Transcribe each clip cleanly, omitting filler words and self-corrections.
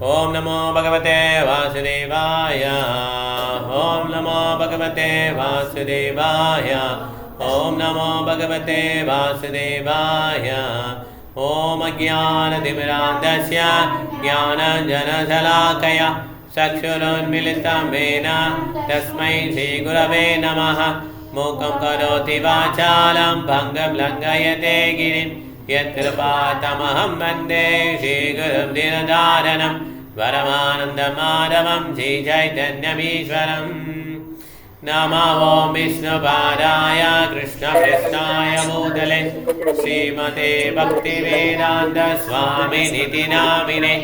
ओम नमो भगवते वासुदेवाय। ओम नमो भगवते वासुदेवाय। ओम नमो भगवते वासुदेवाय। ओम अज्ञानतिमिरान्धस्य ज्ञानाञ्जनशलाकया चक्षुरुन्मिलितं येन तस्मै श्रीगुरवे नमः। मूकं करोति वाचालं भङ्गं लङ्घयते गिरिं यत्कृपातमहं वन्दे श्रीगुरुं दीनदारणं परमानन्दमाधवं श्रीचैतन्यमीश्वरम्। नमो ॐ विष्णुपादाय कृष्णकृष्णाय भूतले श्रीमते भक्तिवेदान्तस्वामिनिति नामिने।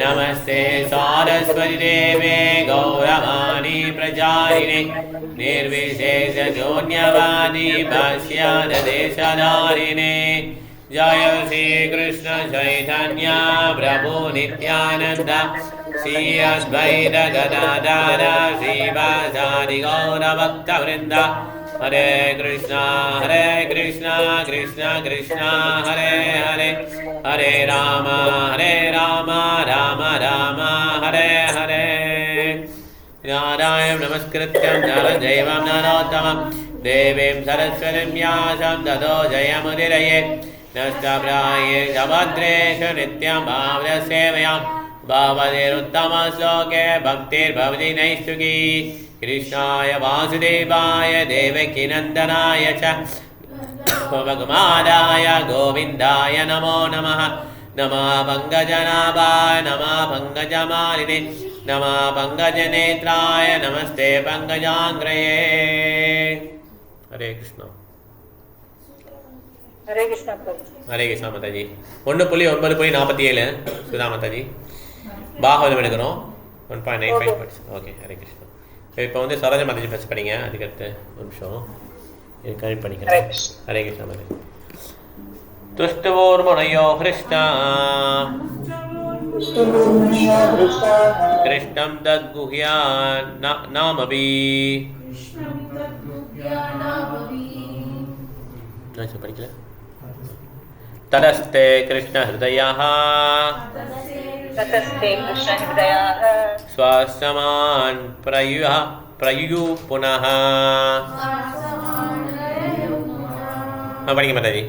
नमस्ते सारस्वतीदेवे गौरवाणी प्रचारिणे निर्विशेषशून्यवादी भाष्यादेशधारिणे। जय श्रीकृष्ण चैतन्य प्रभु नित्यानन्द श्री अद्वैत गदाधर श्रीवासादि गौरभक्तवृन्द। हरे कृष्णा कृष्ण कृष्ण हरे हरे, हरे राम राम राम हरे हरे। नारायणं नमस्कृत्यं नरं चैव नरोत्तमं देवीं सरस्वतीं व्यासं ततो जयमुदीरये। नष्टप्राये भद्रेषु नित्यं भावसेवयां भवतिरुत्तमश्लोके भक्तिर्भवति नैष्ठुकी। कृष्णाय वासुदेवाय देवकीनन्दनाय च भगवानाय गोविन्दाय नमो नमः। नमः पङ्कजनाभाय नमः पङ्कजमालिने नमः पङ्कजनेत्राय नमस्ते पङ्कजाङ्ग्रये। हरे कृष्ण हरे कृष्ण हरे कृष्णा माताजी। 1.9.47 சுதா மாதாஜி பாகவதம் எடுக்கிறோம் 1.95. ஓகே ஹரே கிருஷ்ணா. இப்போ வந்து சரோஜ மாதாஜி பஸ் படிங்க. அதுக்கடுத்து ஒரு நிமிஷம் கனெக்ட் பண்ணிக்கிறேன். ஹரே கிருஷ்ணா மாதாஜி. துஷ்டவோர்மணயோ ஹ்ருஷ்டா கிருஷ்ணம் தத்குஹ்யா நாமபி. படிக்கல. तदस्ते कृष्ण हृदयः स्वसमान् प्रयुः पुनः. படிங்க மாதாஜி.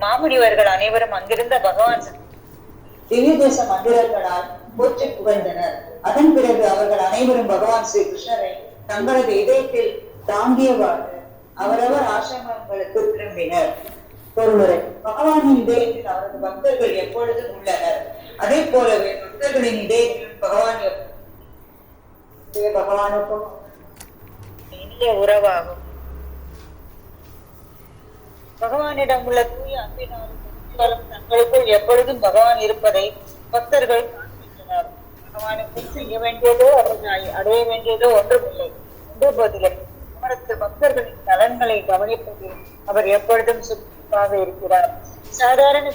மாமுனிவர்கள் அனைவரும் அங்கிருந்த பகவான் திவ்ய தேச மந்திரங்களால் போற்றி புகழ்ந்தனர். அதன் பிறகு அவர்கள் அனைவரும் பகவான் ஸ்ரீ கிருஷ்ணரை தங்களது இதயத்தில் தாங்கியவாறு அவரவர் ஆசிரமங்களுக்கு திரும்பினர். ஒருமுறை பகவானின் இதயத்தில் அவரது பக்தர்கள் எப்பொழுதும் உள்ளனர். அதே போலவே பக்தர்களின் இதயத்தில் பகவானுக்கும் இனிய உறவாகும். பகவானிடம் உள்ள தூய அன்பினாலும் தங்களுக்குள் எப்பொழுதும் பகவான் இருப்பதை பக்தர்கள் காண்கின்றனர். பகவானுக்கு செய்ய வேண்டியதோ அவர்கள் அடைய வேண்டியதோ ஒன்றுமில்லை. ஒன்று போதிலும் அவரது பக்தர்களின் நலன்களை கவனிப்பதில் அவர் எப்பொழுதும் சுத்தமாக இருக்கிறார். சாதாரண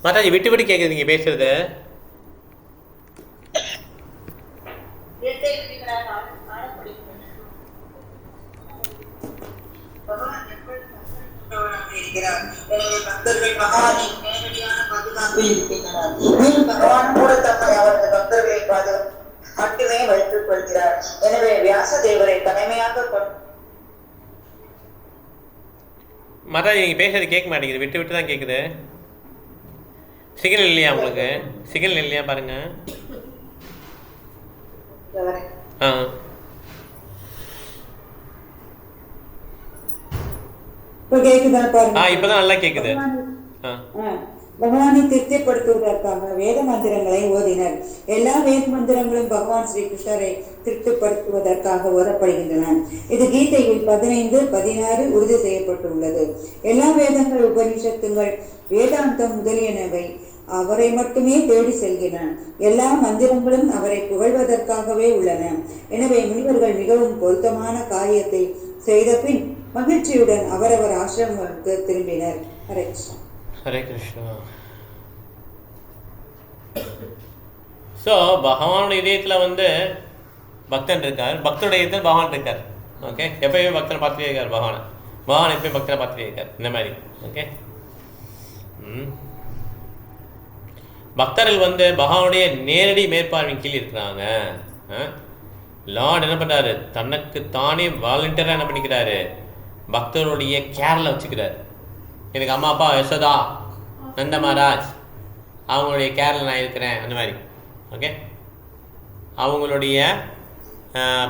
மாதாஜி விட்டு விட்டு கேக்குது நீங்க பேசுறது. மட்டுமே வைத்துக் கொள்கிறார். எனவே வியாசதேவரை தலைமையாக மாதாஜி நீங்க பேசுறது கேட்க மாட்டேங்குது. விட்டு விட்டு தான் கேக்குது. சிக்னல் இல்லையா உங்களுக்கு? சிக்னல் இல்லையா பாருங்க. இப்பதான் நல்லா கேக்குது. பகவானை திருப்திப்படுத்துவதற்காக வேத மந்திரங்களை ஓதினர். எல்லா வேத மந்திரங்களும் பகவான் ஸ்ரீ கிருஷ்ணரை திருப்திப்படுத்துவதற்காக ஓதப்படுகின்றன. இது கீதையில் 15, 16 உறுதி செய்யப்பட்டுள்ளது. எல்லா வேதங்கள், உபனிஷத்துங்கள், வேதாந்தம் முதலியனவை அவரை மட்டுமே தேடி செல்கின்றன. எல்லா மந்திரங்களும் அவரை புகழ்வதற்காகவே உள்ளன. எனவே முனிவர்கள் மிகவும் பொருத்தமான காரியத்தை செய்த பின் மகிழ்ச்சியுடன் அவரவர் ஆசிரமங்களுக்கு திரும்பினர். ஹரே கிருஷ்ணா. ஹரே கிருஷ்ணா. ஸோ பகவானுடைய இதயத்தில் வந்து பக்தன் இருக்கார், பக்தனுடைய இதயத்தில் பகவான் இருக்கார். ஓகே, எப்பயுமே பக்தனை பார்த்துட்டே இருக்கார் பகவான். பகவான் எப்பயும் பக்தனை பார்த்துட்டே இருக்கார். இந்த மாதிரி. ஓகே. பக்தர்கள் வந்து பகவானுடைய நேரடி மேற்பார்வையின் கீழ் இருக்கிறாங்க. லார்ட் என்ன பண்ணுறாரு, தனக்கு தானே வாலண்டியராக என்ன பண்ணிக்கிறாரு, பக்தருடைய கேரில் வச்சுக்கிறார். எனக்கு அம்மா அப்பா யசோதா நந்த மகாராஜ் அவங்களுடைய கேரில் நான் இருக்கிறேன், அந்த மாதிரி. ஓகே, அவங்களுடைய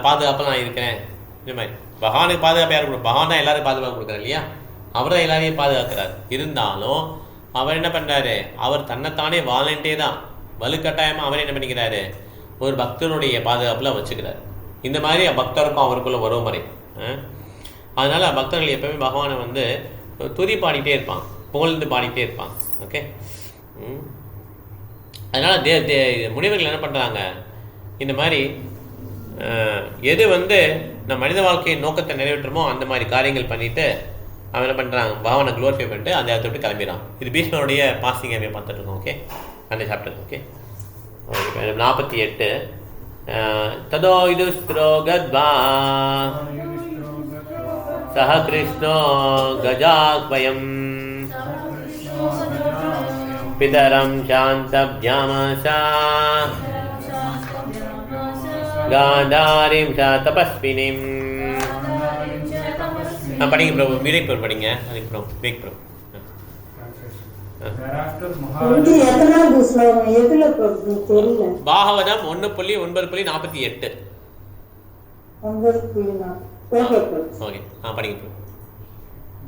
பாதுகாப்பில் நான் இருக்கிறேன், இந்த மாதிரி. பகவானுக்கு பாதுகாப்பு யார் கொடுக்கும்? பகவான் தான் எல்லாருக்கும் பாதுகாப்பு கொடுக்குறாரு இல்லையா? அவர் தான் எல்லாரையும் பாதுகாக்கிறார். இருந்தாலும் அவர் என்ன பண்ணுறாரு, அவர் தன்னைத்தானே வாலண்டியராக வலுக்கட்டாயமாக அவர் என்ன பண்ணிக்கிறாரு, ஒரு பக்தனுடைய பாதுகாப்பில் வச்சுக்கிறார். இந்த மாதிரி பக்தருக்கும் அவருக்குள்ள உறவு முறை. அதனால் பக்தர்கள் எப்பவுமே பகவானை வந்து துதி பாடிட்டே இருப்பான், புகழ்ந்து பாடிட்டே இருப்பான். ஓகே, அதனால் முனிவர்கள் என்ன பண்ணுறாங்க, இந்த மாதிரி எது வந்து நம்ம மனித வாழ்க்கையின் நோக்கத்தை நிறைவேற்றுமோ அந்த மாதிரி காரியங்கள் பண்ணிவிட்டு அவன் என்ன பண்ணுறாங்க, பகவானை க்ளோரிஃபை பண்ணிட்டு அந்த இடத்த விட்டு கிளம்பிடான். இது பீஷ்மனுடைய பாசிங் அப்படியே பார்த்துட்டு இருக்கோம். ஓகே, அந்த சாப்டர். ஓகே, 48 ததோ யுதிஷ்டிரோ கத்வா சஹ கிருஷ்ணோ கஜாக்வயம் பிதரம் சாந்தப்யாமசா காந்தாரிம் ச தபஸ்வினிம். படிங்க பிரபு, விவேக் பிரபு படிங்க. அதுக்கு பிரபு விவேக் பிரபு. பாகவதம் 1:9:48. ஓகே, படிங்க பிரபு.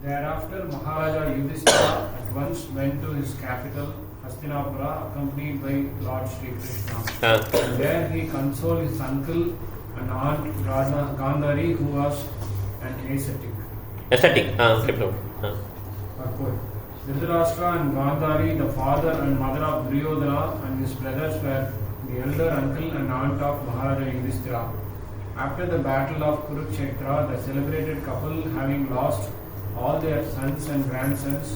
Thereafter, Maharaja Yudhishthira at once went to his capital, Hastinapura, accompanied by Lord Shri Krishna. And there he consoled his uncle and aunt Gandhari, who was an ascetic. Ascetic, Dhritarashtra and Gandhari, the father and mother of Duryodhana, and his brothers were the elder uncle and aunt of Maharaja Yudhishthira. After the battle of Kurukshetra, the celebrated couple, having lost all their sons and grandsons,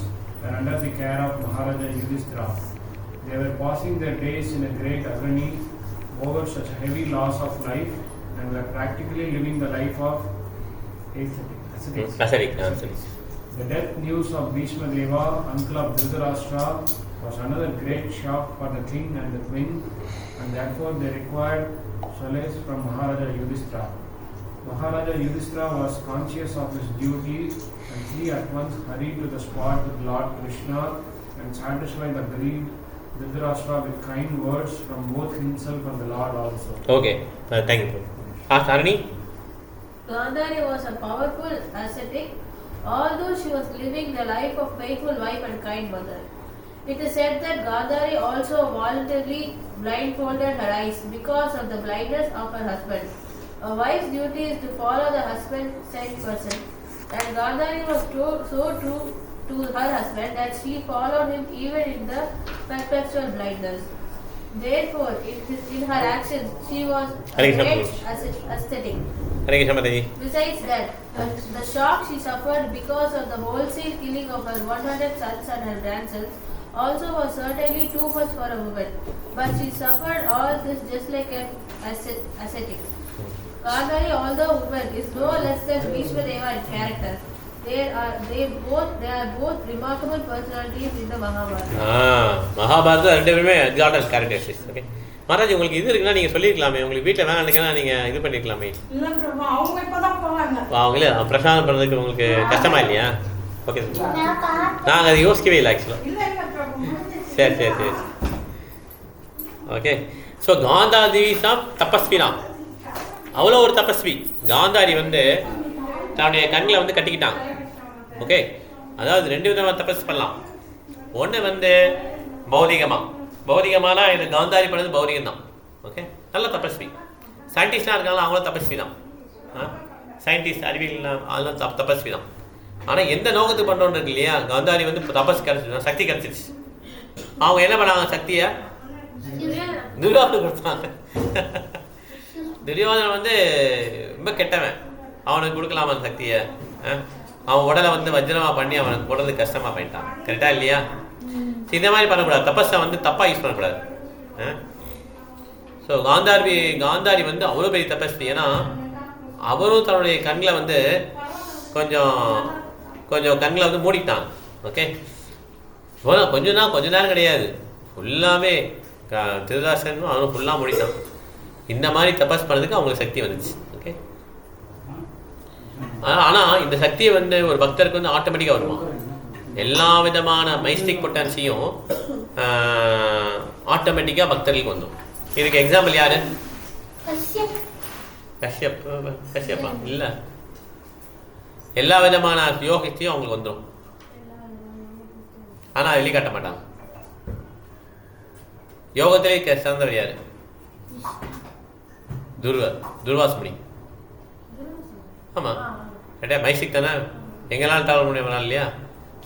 were under the care of Maharaja Yudhishthira. They were passing their days in a great agony over such a heavy loss of life, and were practically living the life of ascetics. The death news of Bhishma Deva, uncle of Dhritarashtra, was another great shock for the king and the queen, and therefore they required solace from Maharaja Yudhishthira. Maharaja Yudhishthira was conscious of his duty, and he at once hurried to the spot with Lord Krishna and satisfied the bereaved Dhritarashtra with kind words from both himself and the Lord also. Okay, thank you. Sarani? Gandhari was a powerful ascetic, although she was living the life of faithful wife and kind mother. It is said that Gandhari also voluntarily blindfolded her eyes because of the blindness of her husband. A wife's duty is to follow the husband-sent person, and Gandhari was so true to her husband that she followed him even in the perpetual blindness. Therefore, in her actions, she was a great ascetic. Besides that, the shock she suffered because of the wholesale killing of her 100 sons and her grandsons also was certainly too much for a woman. But she suffered all this just like an ascetic. Gandhari, although woman, is no less than Bhishma Deva in character. They are both remarkable personalities in the Mahabharata. Mahabharata ரெண்டு பேருமே exalted characters. Okay Maharaj, உங்களுக்கு இது இருக்குன்னா நீங்கள் சொல்லியிருக்கலாமே, உங்களுக்கு வீட்டில் வேணாம் நினைக்கலாம், நீங்கள் இது பண்ணியிருக்கலாமே. அவங்களே பிரசாதம் பண்ணுறதுக்கு உங்களுக்கு கஷ்டமா இல்லையா? ஓகே, நாங்கள் அதை யோசிக்கவே இல்லை ஆக்சுவலாக. சரி சரி சரி ஓகே. ஸோ காந்தாரி தான் தபஸ்வி தான், அவ்வளோ ஒரு தபஸ்வி. காந்தாரி வந்து தன்னுடைய கண்களை வந்து கட்டிக்கிட்டான். ஓகே, அதாவது ரெண்டு விதமாக தபஸ் பண்ணலாம். ஒன்று வந்து பௌதிகமானா இது காந்தாரி பண்ணது பௌதிகம் தான். ஓகே, நல்ல தபஸ்வி. சயின்டிஸ்டாக இருக்காங்களா, அவங்களும் தபஸ்வி தான். சயின்டிஸ்ட் அறிவியல் அதெல்லாம் தபஸ்வி தான். ஆனால் எந்த நோக்கத்துக்கு பண்ணுறோன்னு இருக்கு இல்லையா, காந்தாரி வந்து தபஸ் கிடச்சிச்சு, சக்தி கிடச்சிச்சு. அவங்க என்ன பண்ணாங்க, சக்தியை துரியோதனுக்கு கொடுத்தாங்க. துரியோதனன் வந்து ரொம்ப கெட்டவன், அவனுக்கு கொடுக்கலாமா அந்த சக்தியை? அவன் உடலை வந்து வஜ்ரமாக பண்ணி அவனுக்கு போடுறது கஷ்டமாக பண்ணிட்டான். கரெக்டாக இல்லையா? இந்த மாதிரி பண்ணக்கூடாது, தபஸை வந்து தப்பாக யூஸ் பண்ணக்கூடாது. ஸோ காந்தாரி வந்து அவ்வளோ பெரிய தபஸ்வி. ஏன்னா அவரும் தன்னுடைய கண்களை வந்து கொஞ்சம் கண்களை வந்து மூடிட்டான். ஓகே, கொஞ்ச நேரம் கிடையாது, ஃபுல்லாகவே திருதராஷ்டிரனும் அவனும் ஃபுல்லாக முடித்தான். இந்த மாதிரி தபஸ் பண்ணதுக்கு அவங்களுக்கு சக்தி வந்துச்சு. ஓகே, ஆனால் இந்த சக்தியை வந்து ஒரு பக்தருக்கு வந்து ஆட்டோமேட்டிக்காக வருமா? எல்லா விதமான மைஸ்டிக் பொட்டன்சியும் ஆட்டோமேட்டிக்காக பக்தர்களுக்கு வந்துடும். இதுக்கு எக்ஸாம்பிள் யாரு? கஷ்யப்பா இல்லை, எல்லா விதமான யோகத்தையும் அவங்களுக்கு வந்துடும். ஆனால் வெளியே காட்ட மாட்டாங்க. யோகத்திலே சிறந்தவர் யாரு? துர்வாச முனி. ஆமாம், கேட்டா மைசிக் தானே, எங்களால் தாழ முடியும் இல்லையா?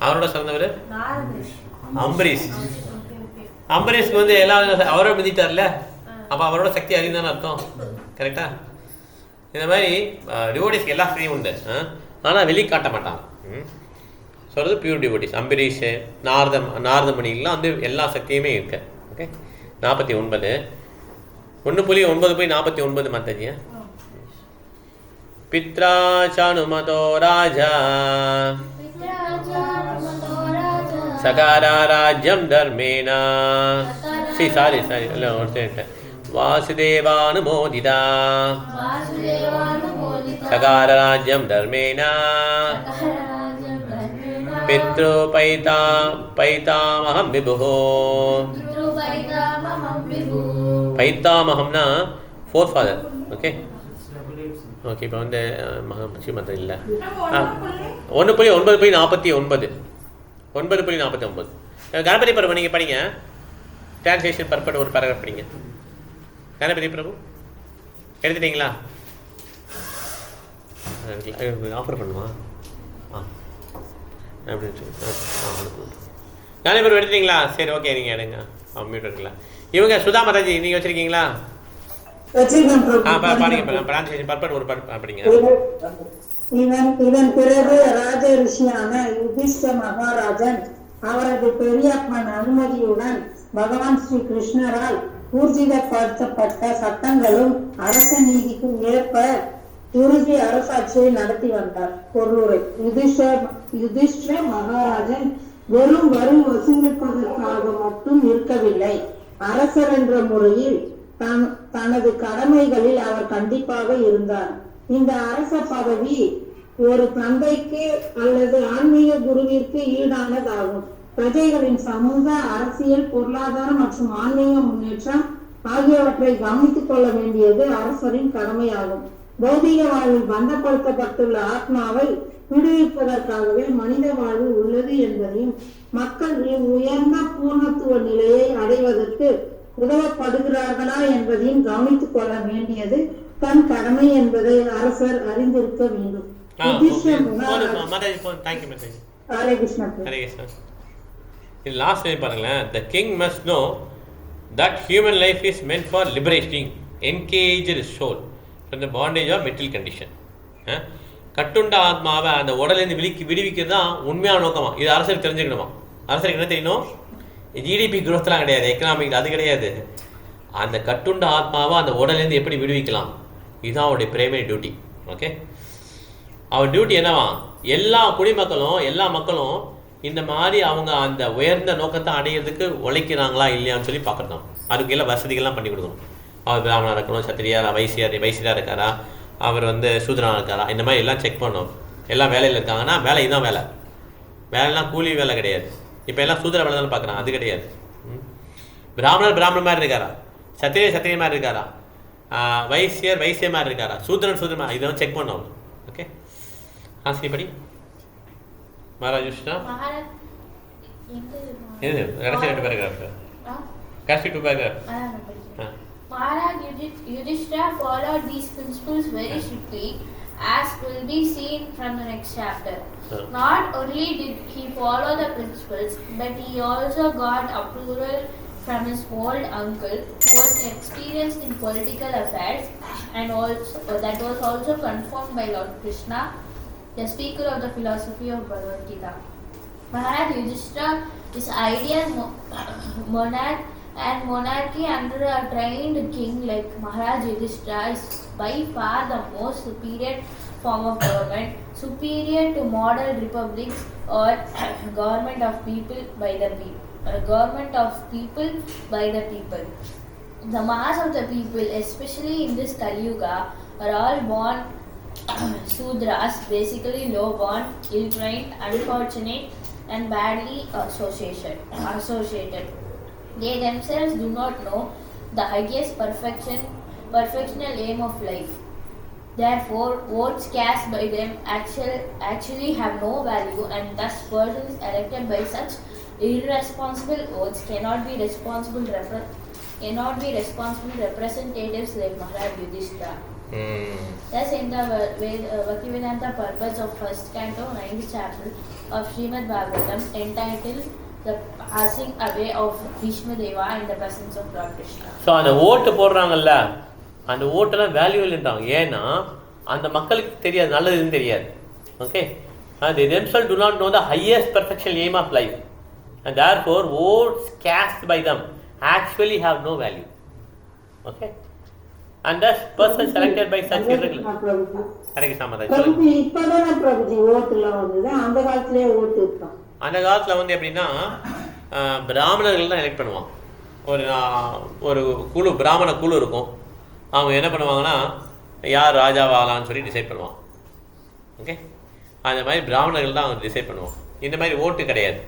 அவரோட சிறந்தவர் அம்பரீஷ். அம்பரீஷ்க்கு வந்து எல்லா அவரோட மிதித்தார்ல, அப்போ அவரோட சக்தி அறிந்தான்னு அர்த்தம். கரெக்டா? இந்த மாதிரி டிவோட்டிஸ்க்கு எல்லா சக்தியும் உண்டு, ஆனால் வெளியே காட்ட மாட்டாங்க. சொல்கிறது பியூர் டிவோட்டிஸ். அம்பரீஷ், நாரதமணிலாம் வந்து எல்லா சக்தியுமே இருக்கு. ஓகே, 49 1.9 மாதாஜி. பித்ரா சானுமதோ ராஜா சகாரா ராஜ்யம் தர்மேனா சாரி இல்லை ஒருத்தர் வாசுதேவானுமோதிதா சகார ராஜ்யம் தர்மேனா பித்ரு பைதாமகம் விபுஹோ. பைத்தாமகம்னா ஃபோர்த் ஃபாதர். ஓகே ஓகே, இப்போ வந்து மதம் இல்லை. 1.9.49 9.49 கணபதி பிரபு நீங்கள் படிங்க. டிரான்ஸ்லேஷன் பர்பட் ஒரு பேராகிராஃப் படிங்க. கணபதி பிரபு எடுத்துட்டீங்களா? ஆஃபர் பண்ணுமா? கணபதி பிரபு எடுத்துட்டீங்களா? சரி, ஓகே, நீங்கள் எடுங்க. மியூட் இருக்கலாம். இவங்க சுதா மாதாஜி நீங்கள் வச்சுருக்கீங்களா? டிரான்ஸ்லேஷன் பர்பட் ஒரு படிங்க. இதன் பிறகு ராஜ ரிஷியான யுதிஷ்ட மகாராஜன் அவரது பெரியப்பன் அனுமதியுடன் பகவான் ஸ்ரீ கிருஷ்ணரால் ஊர்ஜிதப்படுத்தப்பட்ட சட்டங்களும் அரச நீதிக்கும் ஏற்ப உறுதி அரசாட்சியை நடத்தி வந்தார். பொருளுரை: யுதிஷ்ட மகாராஜன் வெறும் வரி வசூலிப்பதற்காக மட்டும் இருக்கவில்லை. அரசர் என்ற முறையில் தனது கடமைகளில் அவர் கண்டிப்பாக இருந்தார். இந்த அரச பதவி ஒரு தந்தைக்கு அல்லது ஆன்மீக குருவிற்கு ஈடானதாகும். பிரஜைகளின் சமூக, அரசியல், பொருளாதார மற்றும் ஆன்மீக முன்னேற்றம் ஆகியவற்றை கவனித்துக் கொள்ள வேண்டியது அரசரின் கடமையாகும். பௌதிக வாழ்வில் பந்தப்படுத்தப்பட்டுள்ள ஆத்மாவை விடுவிப்பதற்காகவே மனித வாழ்வு உள்ளது என்பதையும் மக்கள் உயர்ந்த பூர்ணத்துவ நிலையை அடைவதற்கு உதவப்படுகிறார்களா என்பதையும் கவனித்துக் கொள்ள வேண்டியது தன் கடமை என்பதை அரசர் அறிந்திருக்க வேண்டும். The king must know that human life is meant for liberating engaged soul from the bondage of material condition. கட்டுண்ட ஆத்மாவை அந்த உடலேருந்து விடுவிக்கிறது தான் உண்மையான நோக்கமா. இது அரசருக்கு தெரிஞ்சுக்கணுமா? அரசருக்கு என்ன தெரியணும்? ஜிடிபி குரோத்லாம் கிடையாது, எக்கனாமிக் அது கிடையாது. அந்த கட்டுண்ட ஆத்மாவை அந்த உடலேருந்து எப்படி விடுவிக்கலாம், இதுதான் அவருடைய பிரைமரி டியூட்டி. ஓகே, அவர் டியூட்டி என்னவா? எல்லா குடிமக்களும் எல்லா மக்களும் இந்த மாதிரி அவங்க அந்த உயர்ந்த நோக்கத்தை அடையிறதுக்கு உழைக்கிறாங்களா இல்லையான்னு சொல்லி பார்க்கணும். அதுக்கு எல்லாம் வசதிகள்லாம் பண்ணி கொடுக்கணும். அவர் பிராமணாக இருக்கணும், சத்திரியா வைசியராக இருக்காரா, அவர் வந்து சூத்ரனாக இருக்காரா, இந்த மாதிரி எல்லாம் செக் பண்ணணும். எல்லாம் வேலையில் இருக்காங்கன்னா வேலை இதுதான் வேலைலாம் கூலி வேலை கிடையாது. இப்போ எல்லாம் சூத்திர வேலை தான் பார்க்குறான், அது கிடையாது. பிராமணர் மாதிரி இருக்காரா, சத்திரிய மாதிரி இருக்காரா, வைசிய மாதிரி இருக்காரா, சூத்திரன் மாதிரி, இதெல்லாம் செக் பண்ணணும். ஓகே, படி மகாராஜா. இது கடைசி 2 பேராகிராஃப். கடைசி 2 paragraph. Maharaj Yudhishthira followed these principles very strictly, as will be seen from the next chapter. Not only did he follow the principles, but he also got approval from his old uncle, who was experienced in political affairs, and also that was also confirmed by Lord Krishna, the speaker of the philosophy of Bhagavad Gita. Maharaj Yudhishthira is ideal monarch and monarchy under a trained king like Maharaj Yudhishthira is by far the most superior form of government, superior to model republics or government of people by the a government of people by the people. The mass of the people, especially in this Kali Yuga, are all born Sudras, basically low born, ill-trained, unfortunate, and badly associated. They themselves do not know the highest perfectional aim of life. Therefore, votes cast by them actually have no value, and thus persons elected by such irresponsible votes cannot be responsible representatives like Maharaj Yudhishthira. Thus, in the Bhaktivedanta purpose of first canto, 9th chapter of Srimad Bhagavatam, entitled The Passing Away of Bhishma Deva in the Presence of Lord Krishna. So அந்த ஓட்டு போடுறாங்கல்ல, அந்த ஓட்டெல்லாம் value இல்லைன்றாங்க. ஏன்னா அந்த மக்களுக்கு தெரியாது, நல்லதுன்னு தெரியாது. Okay, they themselves do not know the highest perfectional aim of life, and therefore votes cast by them actually have no value. Okay, and thus person selected by such irregular. Hare Krishna Mataji. Prabhuji இப்பதான் பிரபுஜி ஓட்டுலாம் வந்தது, அந்த காலத்திலேயே ஓட்டு இருக்கான். அந்த காலத்தில் வந்து எப்படின்னா பிராமணர்கள் தான் எலெக்ட் பண்ணுவாங்க. ஒரு குழு, பிராமண குழு இருக்கும். அவங்க என்ன பண்ணுவாங்கன்னா யார் ராஜாவாகலான்னு சொல்லி டிசைட் பண்ணுவாங்க. ஓகே, அந்த மாதிரி பிராமணர்கள் தான் அவங்க டிசைட் பண்ணுவாங்க. இந்த மாதிரி ஓட்டு கிடையாது.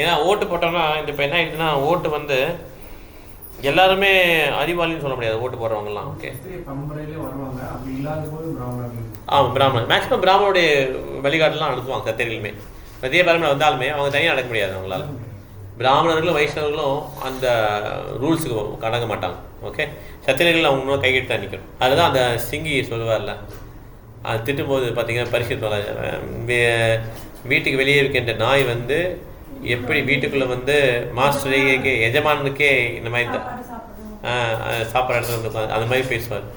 ஏன்னா ஓட்டு போட்டோம்னா இந்த இப்போ என்ன ஆகிடுதுன்னா, ஓட்டு வந்து எல்லாருமே அறிவாளின்னு சொல்ல முடியாது ஓட்டு போடுறவங்கலாம். ஓகே, ஆமாம், பிராமணர் மேக்ஸிமம் பிராமணனுடைய வழிகாட்டெல்லாம் நடத்துவாங்க. சத்திரிகளுமே மத்திய பரம்பரை வந்தாலுமே அவங்க தனியாக நடக்க முடியாது அவங்களால. பிராமணர்களும் வைஷ்ணவர்களும் அந்த ரூல்ஸுக்கு கடங்க மாட்டாங்க. ஓகே, சத்திரிகள் அவங்க கைகெட்டு தான் நிற்கணும். அதுதான் அந்த சிங்கி சொல்லுவார்ல, அது திட்டும்போது பார்த்தீங்கன்னா பரிசு வீட்டுக்கு வெளியே இருக்கின்ற நாய் வந்து எப்படி வீட்டுக்குள்ளே வந்து மாஸ்டருக்கு எஜமானுக்கே இந்த மாதிரி சாப்பாடு எடுத்து வந்து அந்த மாதிரி பேசுவார்.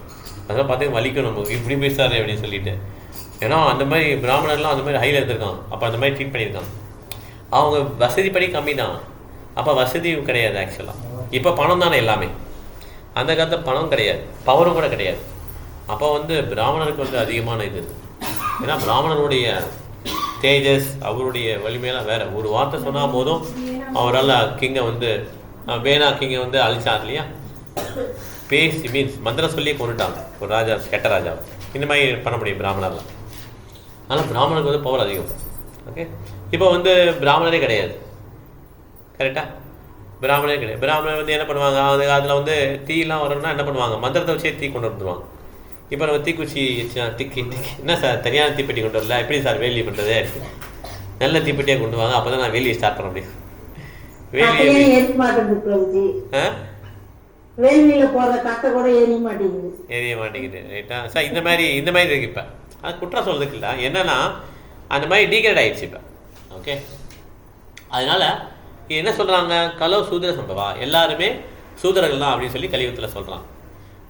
அதெல்லாம் பார்த்தீங்கன்னா வலிக்கும் நமக்கு, இப்படி பேசுவார் அப்படின்னு சொல்லிட்டு. ஏன்னா அந்த மாதிரி பிராமணர்லாம் அந்த மாதிரி ஹையில் இருந்திருக்காங்க. அப்போ அந்த மாதிரி ட்ரீட் பண்ணியிருக்காங்க. அவங்க வசதிப்படி கம்மி தான், அப்போ வசதி கிடையாது ஆக்சுவலாக. இப்போ பணம் தானே எல்லாமே. அந்த காலத்தில் பணம் கிடையாது, பவரும் கூட கிடையாது. அப்போ வந்து பிராமணருக்கு வந்து அதிகமான இது. ஏன்னா பிராமணனுடைய தேஜஸ், அவருடைய வலிமையெல்லாம் வேறு. ஒரு வார்த்தை சொன்னால் போதும் அவரால் கிங்கை வந்து வேணா கிங்கை வந்து அழிச்சார் இல்லையா. பேசி மீன்ஸ் மந்திரம் சொல்லியே கொண்டுட்டாங்க ஒரு ராஜா, கெட்ட ராஜாவை. இந்த மாதிரி பண்ண முடியும் பிராமணர்லாம். ஆனால் பிராமணருக்கு வந்து பவர் அதிகம். ஓகே, இப்போ வந்து பிராமணரே கிடையாது. கரெக்டாக, பிராமணரே கிடையாது. பிராமணர் வந்து என்ன பண்ணுவாங்க, அந்த காலத்தில் வந்து தீயெல்லாம் வரணும்னா என்ன பண்ணுவாங்க, மந்திரத்தை வச்சே தீ கொண்டு வந்துடுவாங்க. இப்போ நம்ம தீக்குச்சி திக்கி என்ன சார் தனியான தீப்பெட்டி கொண்டு வரல, எப்படி சார் வேலி பண்ணுறது, நல்ல தீப்பெட்டியாக கொண்டு வாங்க, அப்போ தான் நான் வேலியை ஸ்டார்ட் பண்ண முடியும். வேலியை எரிய மாட்டேங்குது. ரைட்டா சார், இந்த மாதிரி இருக்குது. இப்போ அது குற்றம் சொல்றதுக்கு இல்லை, என்னன்னா அந்த மாதிரி டீக்ரேட் ஆகிடுச்சு இப்போ. ஓகே, அதனால் என்ன சொல்கிறாங்க, கலோ சூத்திர சம்பவா, எல்லாருமே சூத்திரர்கள் தான் அப்படின்னு சொல்லி கலியுகத்தில் சொல்கிறாங்க.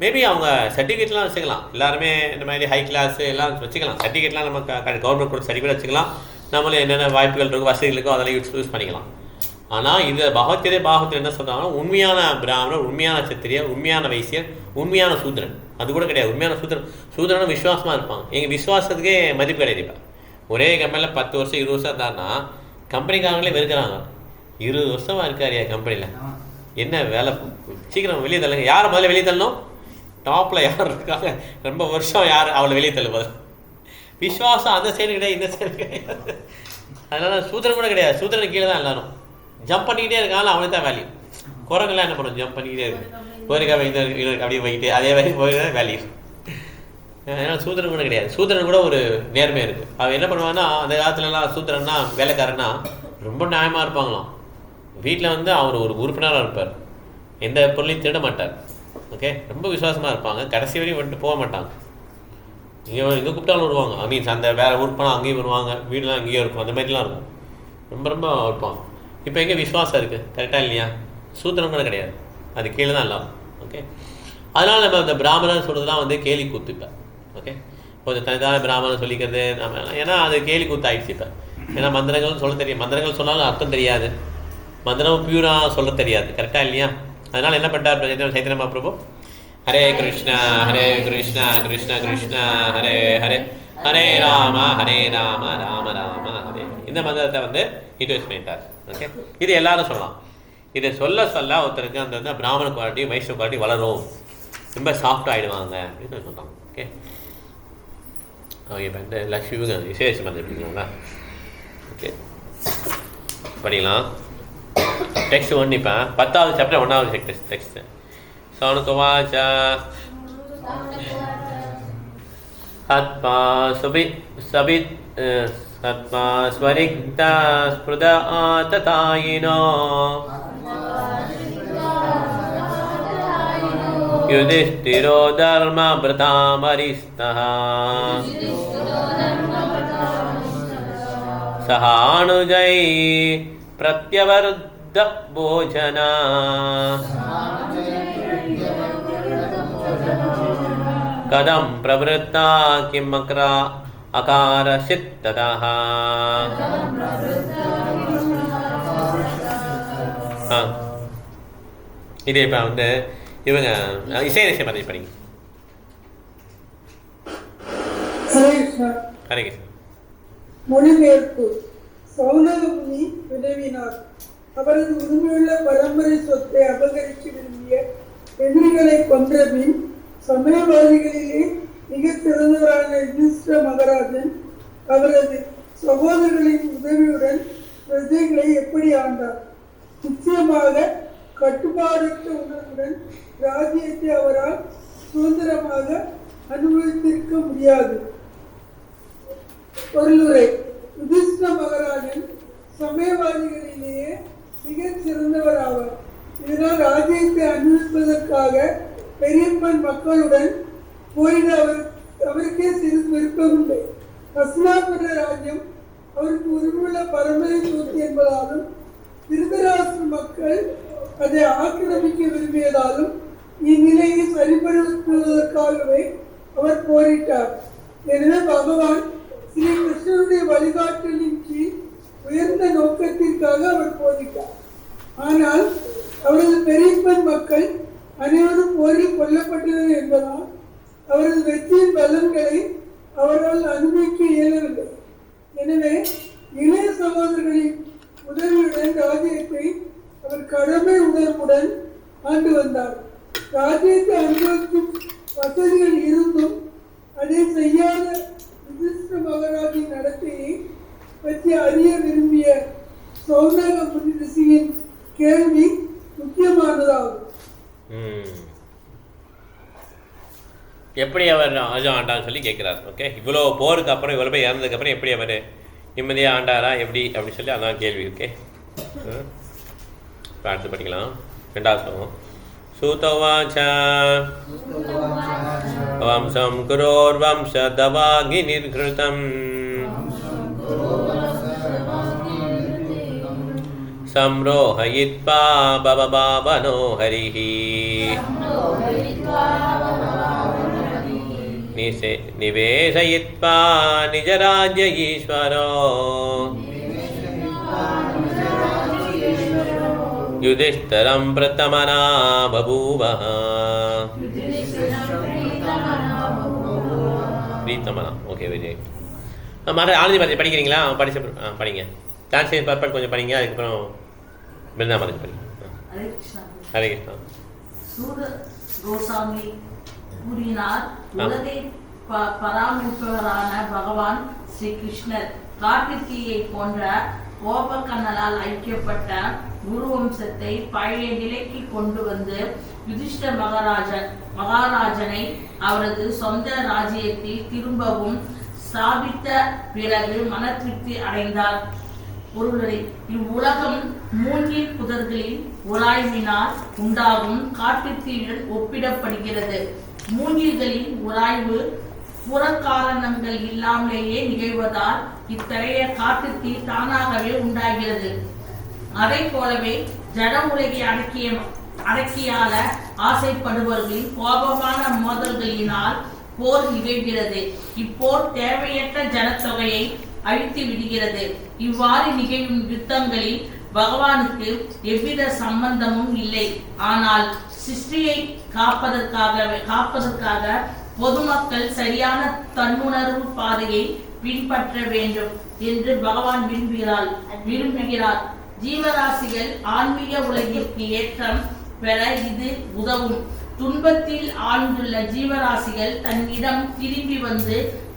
மேபி அவங்க சர்டிஃபிகேட்லாம் வச்சுக்கலாம். எல்லாருமே இந்த மாதிரி ஹை கிளாஸு எல்லாம் வச்சுக்கலாம். சர்டிஃபிகேட்லாம் நம்ம கவர்மெண்ட் கொடுத்த சர்டிஃபிகேட் வச்சுக்கலாம். நம்மளும் என்னென்ன வாய்ப்புகள் இருக்கோ, வசதிகள் இருக்கோ அதெல்லாம் யூஸ் பண்ணிக்கலாம். ஆனால் இது பாகத்தில் என்ன சொல்கிறாங்கன்னா, உண்மையான பிராமணர், உண்மையான சத்திரியர், உண்மையான வைசியர், உண்மையான சூத்திரன் அது கூட கிடையாது. உண்மையான சூத்திரனும் விசுவாசமாக இருப்பாங்க. எங்கள் விசுவாசத்துக்கே மதிப்பு கிடையாது. இப்போ ஒரே கம்பெனியில் 10 வருஷம் 20 வருஷம் இருந்தாருன்னா கம்பெனிக்காரங்களே வெறுக்கிறாங்க. 20 வருஷமாக இருக்காரியா கம்பெனியில், என்ன வேலை, சீக்கிரம் வெளியே தள்ளுங்க. யாரை முதல்ல வெளியே தள்ளணும், டாப்பில் யார் இருக்காங்க ரொம்ப வருஷம் யார் அவளை வெளியே தள்ளுவது. விஸ்வாசம் அந்த சைடு கிடையாது, இந்த சைடு கிடையாது. அதனால் சூத்திரன் கூட கிடையாது. சூத்திரன் கீழே தான் எல்லாரும் ஜம்ப் பண்ணிக்கிட்டே இருக்காங்க. அவனுக்கு தான் வேல்யூ. குரங்கெல்லாம் என்ன பண்ணும், ஜம்ப் பண்ணிக்கிட்டே இருக்கு. போயிருக்கா அப்படியே போய்கிட்டு அதே மாதிரி போயிருக்கா வேல்யூ. அதனால் சூத்திரன் கூட கிடையாது. சூத்திரன் கூட ஒரு நேர்மை இருக்குது. அவன் என்ன பண்ணுவான்னா, அந்த காலத்துலலாம் சூத்திரன்னா வேலைக்காரன்னா ரொம்ப நியாயமாக இருப்பாங்களாம். வீட்டில் வந்து அவர் ஒரு உறுப்பினராக இருப்பார், எந்த பொருளையும் திருட மாட்டார். ஓகே, ரொம்ப விசுவாசமாக இருப்பாங்க. கடைசி வரையும் வந்துட்டு போக மாட்டாங்க. இங்கே கூப்பிட்டாலும் வருவாங்க. மீன்ஸ் அந்த வேறு ஊருக்கு போனால் அங்கேயும் வருவாங்க, வீடெலாம் இங்கேயும் இருக்கும். அந்த மாதிரிலாம் இருக்கும். ரொம்ப ரொம்ப இருப்பாங்க. இப்போ எங்கே விசுவாசம் இருக்குது, கரெக்டாக இல்லையா? சூத்திரம் கூட கிடையாது, அது கீழே தான் எல்லாம். ஓகே, அதனால் நம்ம இந்த பிராமணன் சொல்கிறதுலாம் வந்து கேலி கூத்து. இப்போ ஓகே, கொஞ்சம் தனிதான பிராமணன் சொல்லிக்கிறது நம்ம, ஏன்னா அது கேலி கூத்து ஆகிடுச்சு இப்போ. ஏன்னா மந்திரங்கள் சொல்ல தெரியும், மந்திரங்கள் சொன்னாலும் அர்த்தம் தெரியாது, மந்திரம் பியூராக சொல்ல தெரியாது. கரெக்டாக இல்லையா? அதனால் என்ன பண்ணிட்டார் சைத்தன்ய மகாபிரபு, ஹரே கிருஷ்ணா கிருஷ்ணா கிருஷ்ணா ஹரே ஹரே, ஹரே ராம ராம ராம ஹரே, இந்த மந்திரத்தை வந்து இன்ட்ரோடியூஸ் பண்ணிட்டார். ஓகே, இது எல்லாரும் சொல்லலாம். இதை சொல்ல சொல்ல ஒருத்தருக்கு அந்த வந்து பிராமண குவாலிட்டி வைஷ்ணவ குவாலிட்டி வளரும், ரொம்ப சாஃப்ட் ஆகிடுவாங்க அப்படின்னு சொல்கிறாங்க. ஓகே ஓகே, இப்போ இந்த லக்ஷ்மி விசேஷம் வந்து எப்படிங்களா? ஓகே பண்ணிக்கலாம். டெக்ஸ்ட் ஒன்று இப்போ 10வது சாப்டர் 1வது டெக்ஸ்ட். சௌனகவாச்ச ஆத்மா சபித் சத்மா ஸ்வரிக்தா ஸ்பிருதா ஆததாயினோ யுதிஷ்டிரோ தர்ம பிரதாமரிஸ்தஹ சஹானுஜை பிரத்யவருத்த போஜனா கதம் பிரவருத்தா கிம் அகாரசித் ததஹ. இது இப்போ வந்து இவங்க இசை நிச்சயம் அதை படிங்க. ஹரே கிருஷ்ணா. மொழிபெயர்ப்பு. சௌனக முனி வினவினார். அவரது உரிமையுள்ள பரம்பரை சொத்தை அபகரிக்க விரும்பிய எதிரிகளை கொன்ற பின் சமயவாதிகளிலே மிக சிறந்தவரான யுதிஷ்டிர மகாராஜன் அவரது சகோதரர்களின் உதவியுடன் பிரஜைகளை எப்படி ஆண்டார்? நிச்சயமாக கட்டுப்பாடற்ற உணர்வுடன் ராஜ்யத்தை அவரால் சுதந்திரமாக அனுபவித்திருக்க முடியாது. பொருளுரை. யுதிஷ்டிர மகாராஜன் சமயவாதிகளிலேயே மிகச் சிறந்தவர் ஆவார். இதனால் ராஜ்யத்தை அனுபவிப்பதற்காக பெரியப்பன் மக்களுடன் போயிட அவருக்கே சிறிது விருப்பமில்லை. ஹஸ்தினாபுர ராஜ்யம் அவருக்கு உரிமையுள்ள பரம்பரை சொத்து என்பதாலும் திருதராஷ்டிர மக்கள் அதை ஆக்கிரமிக்க விரும்பியதாலும் இந்நிலையை சரிபடுத்துவதற்காகவே அவர் போரிட்டார். எனவே பகவான் ஸ்ரீ கிருஷ்ணனுடைய வழிகாட்டலின் கீழ் உயர்ந்த நோக்கத்திற்காக அவர் போரிட்டார். ஆனால் அவரது பெரியப்பன் மக்கள் அனைவரும் போரில் கொல்லப்பட்டனர் என்பதால் அவரது வெற்றியின் பலன்களை அவரால் அனுபவிக்க இயலவில்லை. எனவே இளைய சகோதரர்களின் உதவியுடன் ராஜ்யத்தை அவர் கடமை உணர்வுடன் ஆண்டு வந்தார். ராஜ்யத்தை அனுபவிக்கும் வசதிகள் இருந்தும் அதை செய்யாத யுதிஷ்டிர மகாராஜின் நடத்தையை பற்றி அறிய விரும்பிய சௌனக முனி ரிஷியின் கேள்வி முக்கியமானதாகும். எப்படி அவர் ராஜா ஆண்டான்னு சொல்லி கேட்குறாரு. ஓகே, இவ்வளோ போருக்கு அப்புறம் இவ்வளோ போய் இறந்ததுக்கப்புறம் எப்படி அவர் நிம்மதியாக ஆண்டாரா எப்படி அப்படின்னு சொல்லி அதான் கேள்வி. ஓகே, இப்போ அடுத்து படிக்கலாம். 2வது ஸ்லோகம். சூதவாச்ச வம்சம் குரோர்வம்சதவாகி நிர்கிருதம் சம்ரோஹயித்வா பவபாவனோ ஹரிஹி நிவேசயித்வா நிஜராஜ்ய ஈஸ்வரோ யுதிஷ்டிரம் பிரதமனா பபூவஹ. பிரீத்தமனா. ஓகே, விஜய். ஆனந்தி பாரதி படிக்கிறீங்களா? படிச்ச படிங்க. டிரான்ஸ்லேஷன் பர்பட் கொஞ்சம் படிங்க. அதுக்கப்புறம் பிருந்தாமனுக்கு படிங்க. ஹரே கிருஷ்ணா. சூத கோசாமி கூறினார், உலகை பராமரிப்பவரான பகவான் ஸ்ரீ கிருஷ்ணர் காட்டுத்தீயை போன்ற கோபக்கண்ணலால் ஐக்கியப்பட்ட குரு வம்சத்தை பழைய நிலைக்கு கொண்டு வந்து யுதிஷ்டிர மகாராஜனை அவரது சொந்த ராஜ்யத்தில் திரும்பவும் ஸ்தாபித்த பிறகு மன திருப்தி அடைந்தார். பொருளை. இவ்வுலகம் மூங்கில் புதர்களின் உராய்வினால் உண்டாகும் காட்டுத்தீயுடன் ஒப்பிடப்படுகிறது. மூங்கில்களின் உராய்வு புறக்காரணங்கள் இல்லாமலேயே நிகழ்வதால் இத்தகைய காட்டுத்தீ தானாகவே உண்டாகிறது. அதை போலவே ஜட உலகை அடக்கியால ஆசைப்படுபவர்களின் கோபமான மோதல்களினால் போர் நிகழ்கிறது. இப்போர் தேவையற்ற ஜனத்தொகையை அழித்து விடுகிறது. இவ்வாறு நிகழும் யுத்தங்களில் பகவானுக்கு எவ்வித சம்பந்தமும் இல்லை. ஆனால் சிருஷ்டியை காப்பதற்காக பொதுமக்கள் சரியான தன்னுணர்வு பாதையை பின்பற்ற வேண்டும் என்று பகவான் விரும்புகிறார். ஜீவராசிகள் ஆன்மீக உலகிற்கு ஏற்றம் பெற இது உதவும். துன்பத்தில் ஆழ்ந்துள்ள ஜீவராசிகள் தன்னிடம் திரும்பி வந்து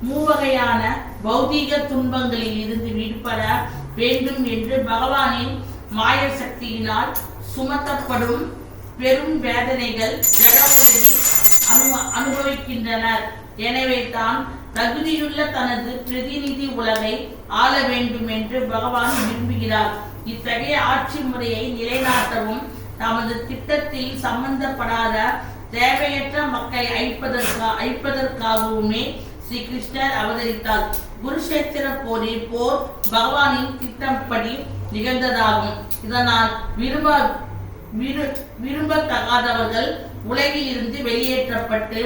மூவகையான பௌதீக துன்பங்களில் இருந்து விடுபட வேண்டும் என்று பகவானின் மாய சக்தியினால் சுமத்தப்படும் பெரும் வேதனைகள் ஜட உலகில் அனுபவிக்கின்றனர். எனவே தான் தகுதியுள்ள தனது பிரதிநிதி உலகை ஆள வேண்டும் என்று பகவான் விரும்புகிறார். இத்தகைய ஆட்சி முறையை நிலைநாட்டவும் தமது திட்டத்தில் சம்பந்தப்படாத தேவையற்ற மக்களை அழிப்பதற்காகவுமே ஸ்ரீ கிருஷ்ணர் அவதரித்தார். குருஷேத்திர போரில் போர் பகவானின் திட்டப்படி நிகழ்ந்ததாகும். இதனால் விரும்பத்தகாதவர்கள் உலகில் இருந்து வெளியேற்றப்பட்டு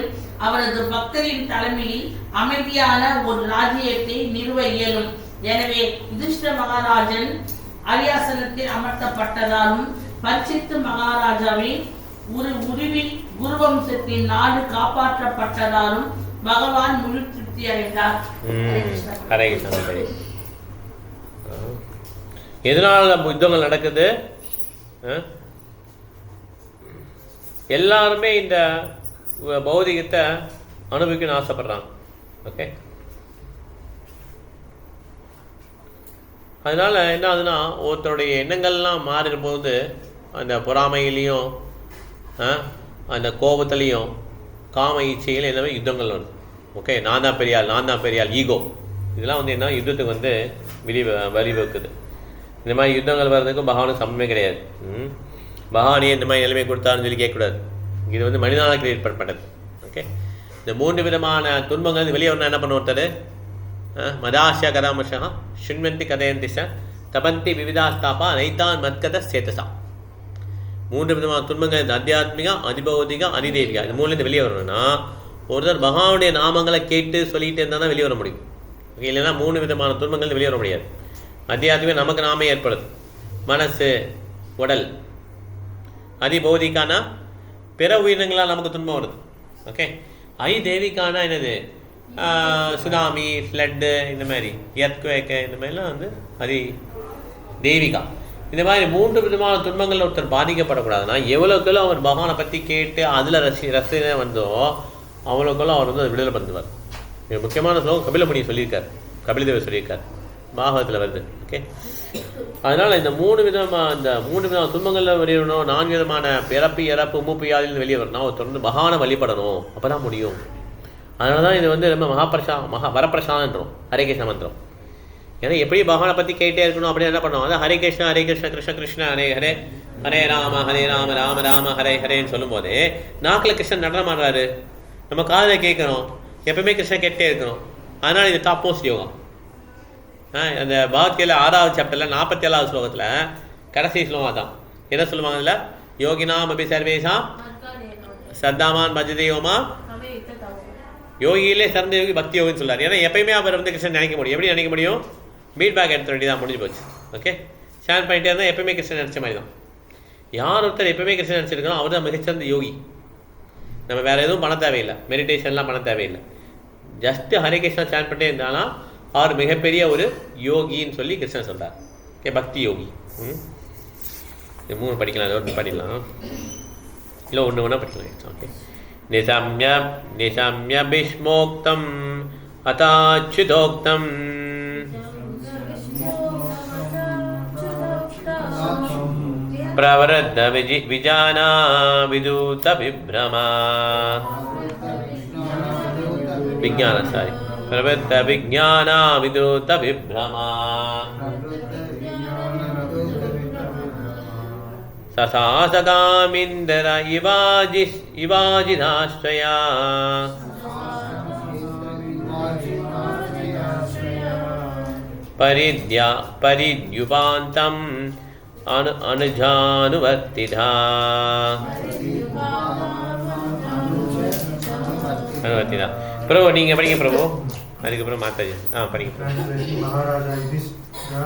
அவரது பக்தரின் தலைமையில் அமைதியான ஒரு ராஜ்யத்தை நிறுவ இயலும். எனவே யுதிஷ்ட மகாராஜன் அரியாசனத்தில் அமர்த்தப்பட்டதாலும் பரிசித்து மகாராஜாவின் குருவம்சத்தின் நாடு காப்பாற்றப்பட்டதாலும் பகவான் முழு திருப்தி அடைந்தார். ஹரே கிருஷ்ணா. எதனால யுத்தங்கள் நடக்குது? எல்லாருமே இந்த பௌதிகத்தை அனுபவிக்கணும்னு ஆசைப்படுறாங்க. ஓகே, அதனால என்ன ஆகுதுன்னா, ஒருத்தருடைய எண்ணங்கள்லாம் மாறின போது அந்த பொறாமையிலையும் அந்த கோபத்துலேயும் காம இச்சையில் எல்லாமே யுத்தங்கள் வருது. ஓகே, நான் தான் பெரியாள் ஈகோ, இதெல்லாம் வந்து என்ன யுத்தத்துக்கு வந்து வழிவகுக்குது. இந்த மாதிரி யுத்தங்கள் வர்றதுக்கும் பகவானுக்கு சம்பந்தமே கிடையாது. பகவானே இந்த மாதிரி நிலைமை கொடுத்தாருன்னு சொல்லி கேட்கக்கூடாது. இது வந்து மனிதனால் கிரியேட் பண்ணப்பட்டது. ஓகே, இந்த 3 விதமான துன்பங்கள் வெளியே ஒன்றா என்ன பண்ண ஒருத்தர் மதாசியா கதாமஷா சுண்வந்தி கதையந்திஷ தபந்தி விவிதாஸ்தாபா நைத்தான் மத்கத சேத்தசா. 3 விதமான துன்பங்கள், இந்த அத்தியாத்மிகா, அதிபௌதிகா, அதிதேவிகா, இந்த 3லேருந்து வெளியே வரணும்னா ஒருத்தர் பகவானுடைய நாமங்களை கேட்டு சொல்லிட்டு இருந்தால் தான் வெளியே வர முடியும். இல்லைன்னா 3 விதமான துன்பங்கள் வெளியே வர முடியாது. அத்தியாத்மிகம் நமக்கு நாமே ஏற்படுது, மனசு, உடல். அதிபௌதிகானா பிற உயிரினங்களால் நமக்கு துன்பம் வருது. ஓகே, அதிதேவிக்கானா என்னது? சுனாமி, ஃப்ளட்டு, இந்த மாதிரி எர்த்குவேக்கு, இந்த மாதிரிலாம் வந்து தெய்வீகா. இந்த மாதிரி 3 விதமான துன்பங்களில் ஒருத்தர் பாதிக்கப்படக்கூடாதுன்னா எவ்வளோக்குள்ள அவர் பகவானை பற்றி கேட்டு அதில் ரசனை வந்தோ அவ்வளோக்குள்ள அவர் வந்து விடுதலை பண்ணுவார். இது முக்கியமான ஸ்லோகம் கபிலமுனி சொல்லியிருக்கார், கபிலதேவர் சொல்லியிருக்கார், பாகவத்தில் வருது. ஓகே, அதனால் இந்த 3 விதமான துன்பங்களில் வெளியிடணும். 4 விதமான பிறப்பு, இறப்பு, மூப்பு, யாதிலிருந்து வெளியே வரணும். அவர் தொடர்ந்து பகவானை வழிபடணும், அப்போ தான் முடியும். அதனால தான் இது வந்து ரொம்ப வரப்பிரசாதன்றோம் ஹரே கிருஷ்ண மந்திரம். ஏன்னா எப்படி பகவானை பற்றி கேட்டே இருக்கணும் அப்படின்னு என்ன பண்ணுவோம், அதான் ஹரே கிருஷ்ண கிருஷ்ண கிருஷ்ண ஹரே ஹரே, ஹரே ராம ராம ராம ஹரே ஹரேன்னு சொல்லும் போதே நாக்கில் கிருஷ்ணன் நடனம் ஆடுறாரு, நம்ம காதில் கேட்கணும், எப்பவுமே கிருஷ்ணன் கேட்டே இருக்கணும். அதனால் இது டாப் மோஸ்ட் யோகா. அந்த பகவத்கீதையில் 6வது சாப்டரில் 47வது ஸ்லோகத்தில் கடைசி ஸ்லோகம் தான் என்ன சொல்லுவாங்க, அதில் யோகினாம் அபி சர்வேஷா சத்தாமான் பஜதேயோமா, யோகியிலே சிறந்த யோகி பக்தி யோகின்னு சொல்றாரு. ஏன்னா எப்பயுமே அவர் வந்து கிருஷ்ணன் நினைக்க முடியும். எப்படி நினைக்க முடியும்? ஃபீட்பேக் எடுத்த வேண்டியதான், முடிஞ்சு போச்சு. ஓகே, ஷேர் பண்ணிட்டே இருந்தால் எப்பயுமே கிருஷ்ணன் நினச்ச மாதிரி தான். யார் ஒருத்தர் எப்பயுமே கிருஷ்ணன் நினச்சிருக்கோம் அவர் தான் மிகச்சிறந்த யோகி. நம்ம வேறு எதுவும் பண்ண தேவையில்லை, மெடிடேஷன்லாம் பண்ண தேவையில்லை. ஜஸ்ட்டு ஹரே கிருஷ்ணா சேன் பண்ணிட்டே இருந்தாலும் அவர் மிகப்பெரிய ஒரு யோகின்னு சொல்லி கிருஷ்ணன் சொல்கிறார். ஓகே, பக்தி யோகி. இது 3 படிக்கலாம், அது 1 படிக்கலாம், இல்லை ஒன்று ஒன்றா படிக்கலாம். ஓகே, நிசம்ய பீஷ்மோக்தம் அதாச்சுதோக்தம் பிரவரத்த விஜானா விதூத விப்ரமா விஜான சாரி பிரவருத்த விஜானா விதூத விப்ரமா சசாசகாமிந்தர இவாஜிதாஸ்ரயா பரித்யுபாந்தம் அனுஜானுவர்த்திதா. பிரபு நீங்கள் படிங்க பிரபு, அதுக்கப்புறம் மாதாஜி படிங்க. Maharaja Yudhishthira,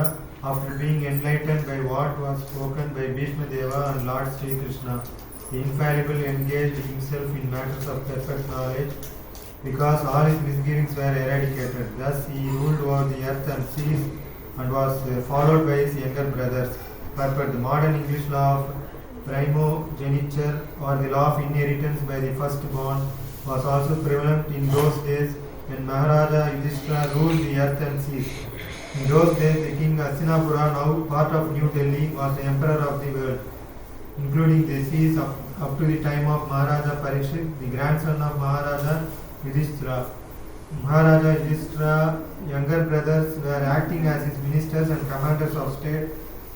after being enlightened by what was spoken by Bhishma Deva and Lord Sri Krishna, the infallible engaged himself in matters of perfect knowledge, because all his misgivings were eradicated. Thus he ruled over the earth and seas and was followed by his younger brothers. purport. The modern English law of primogeniture or the law of inheritance by the firstborn was also prevalent in those days when Maharaja Yudhishthira ruled the earth and seas. In those days, the king Hastinapura, now part of New Delhi, was the emperor of the world, including the seas up to the time of Maharaja Parikshit, the grandson of Maharaja Yudhishthira. Maharaja Yudhishthira's younger brothers were acting as his ministers and commanders of state,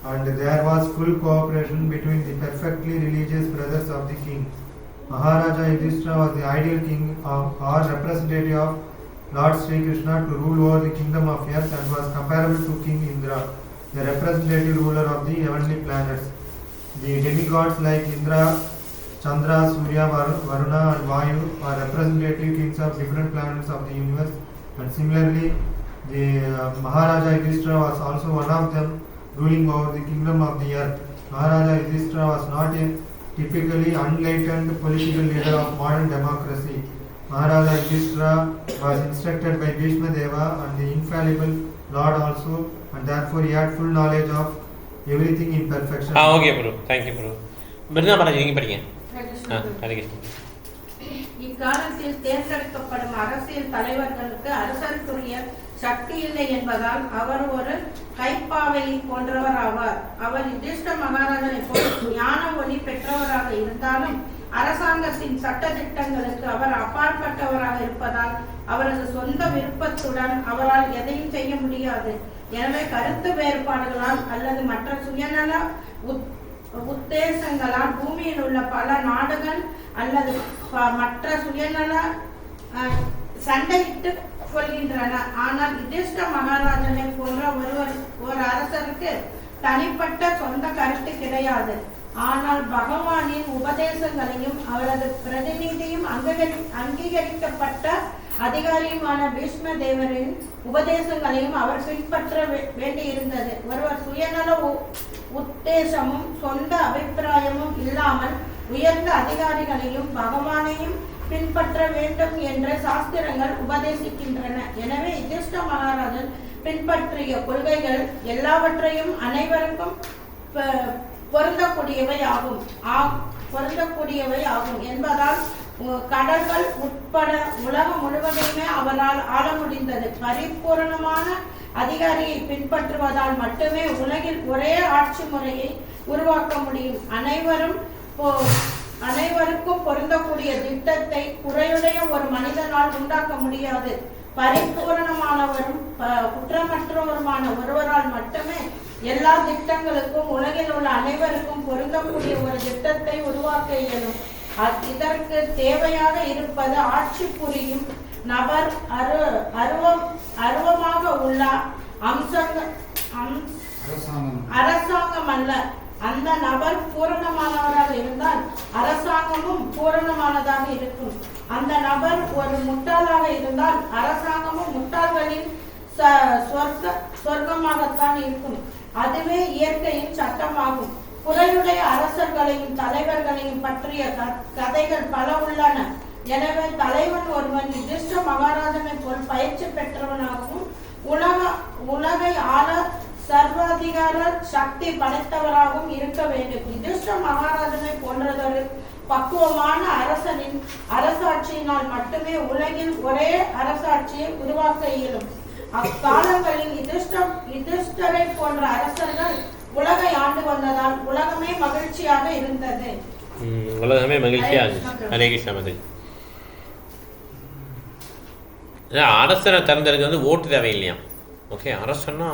and there was full cooperation between the perfectly religious brothers of the king. Maharaja Yudhishthira was the ideal king or representative of Lord Sri Krishna to rule over the kingdom of earth and was comparable to King Indra, the representative ruler of the heavenly planets. The demigods like Indra, Chandra, Surya, Varuna and Vayu are representative kings of different planets of the universe, and similarly the Maharaja Yudhishthira was also one of them, ruling over the kingdom of the earth. Maharaja Yudhishthira was not a typically unenlightened political leader of modern democracy. Maharaja Yudhishthira was instructed by Bhishma Deva and the infallible Lord also, and therefore he had full knowledge of everything in perfection. Okay bro, thank you bro. Brinda Balaji நீங்கள் படிங்க. ஹரே கிருஷ்ணா. இக்காலத்தில் தேர்ந்தெடுக்கப்படும் அரசியல் தலைவர்களுக்கு அரசருக்குரிய சக்தி இல்லை என்பதால் அவர் ஒரு கைப்பாவை போன்றவர் ஆவார். அவர் யுதிஷ்ட மகாராஜனை போல் ஞான ஒளி பெற்றவராக இருந்தாலும் அரசாங்கத்தின் சட்ட திட்டங்களுக்கு அவர் அப்பாற்பட்டவராக இருப்பதால் அவரது சொந்த விருப்பத்துடன் அவரால் எதையும் செய்ய முடியாது. எனவே கருத்து வேறுபாடுகளால் அல்லது மற்ற சுயநல உத்தேசங்களால் பூமியில் உள்ள பல நாடுகள் அல்லது மற்ற சுயநல சண்டையிட்டு கொள்கின்றன. ஆனால் யுதிஷ்ட மகாராஜனை போன்ற ஒரு அரசருக்கு தனிப்பட்ட சொந்த கருத்து கிடையாது. ஆனால் பகவானின் உபதேசங்களையும் அவரது பிரதிநிதியும் அங்கீகரிக்கப்பட்ட அதிகாரியுமான பீஷ்ம தேவரின் உபதேசங்களையும் அவர் பின்பற்ற வேண்டியிருந்தது. ஒருவர் சுயநல உத்தேசமும் சொந்த அபிப்பிராயமும் இல்லாமல் உயர்ந்த அதிகாரிகளையும் பகவானையும் பின்பற்ற வேண்டும் என்ற சாஸ்திரங்கள் உபதேசிக்கின்றன. எனவே யுதிஷ்ட மகாராஜன் பின்பற்றிய கொள்கைகள் எல்லாவற்றையும் அனைவருக்கும் பொருந்தக்கூடியவை ஆகும் என்பதால் கடல்கள் உட்பட உலகம் முழுவதையுமே அவரால் ஆள முடிந்தது. பரிபூரணமான அதிகாரியை பின்பற்றுவதால் மட்டுமே உலகில் ஒரே ஆட்சி முறையை உருவாக்க முடியும். அனைவருக்கும் பொருந்தக்கூடிய திட்டத்தை குறையுடைய ஒரு மனிதனால் உண்டாக்க முடியாது. பரிபூரணமானவரும் குற்றமற்றவருமான ஒருவரால் மட்டுமே எல்லா திட்டங்களுக்கும் உலகில் உள்ள அனைவருக்கும் பொருந்தக்கூடிய ஒரு திட்டத்தை உருவாக்க இயலும். இதற்கு தேவையாக இருப்பது ஆட்சி புரியும் நபர் அருவமாக உள்ள அரசாங்கம் அல்ல. அந்த நபர் பூரணமானவராக இருந்தால் அரசாங்கமும் பூரணமானதாக இருக்கும். அந்த நபர் ஒரு முட்டாளாக இருந்தால் அரசாங்கமும் முட்டாள்களின் சொர்க்கமாகத்தான் இருக்கும். அதுவே இயற்கையின் சட்டமாகும். புறையுடைய அரசர்களையும் தலைவர்களையும் பற்றிய கதைகள் பல உள்ளன. எனவே தலைவன் ஒருவன் யுதிஷ்ட மகாராஜனை போல் பயிற்சி பெற்றவனாகவும் உலகை ஆள சர்வாதிகார சக்தி படைத்தவராகவும் இருக்க வேண்டும். யுதிஷ்ட மகாராஜனை போன்றதொரு பக்குவமான அரசனின் அரசாட்சியினால் மட்டுமே உலகில் ஒரே அரசாட்சியை உருவாக்க இயலும். அக்காலங்களில் யுதிஷ்டரை போன்ற அரசர்கள் உலகை ஆண்டு வந்ததால் உலகமே மகிழ்ச்சியாக இருந்தது. உலகமே மகிழ்ச்சியாக இருந்தது. ஹரே கிருஷ்ணா மதி. அரசனை தேர்ந்தெடுக்க வந்து ஓட்டு தேவையில்லையா? ஓகே, அரசன்னா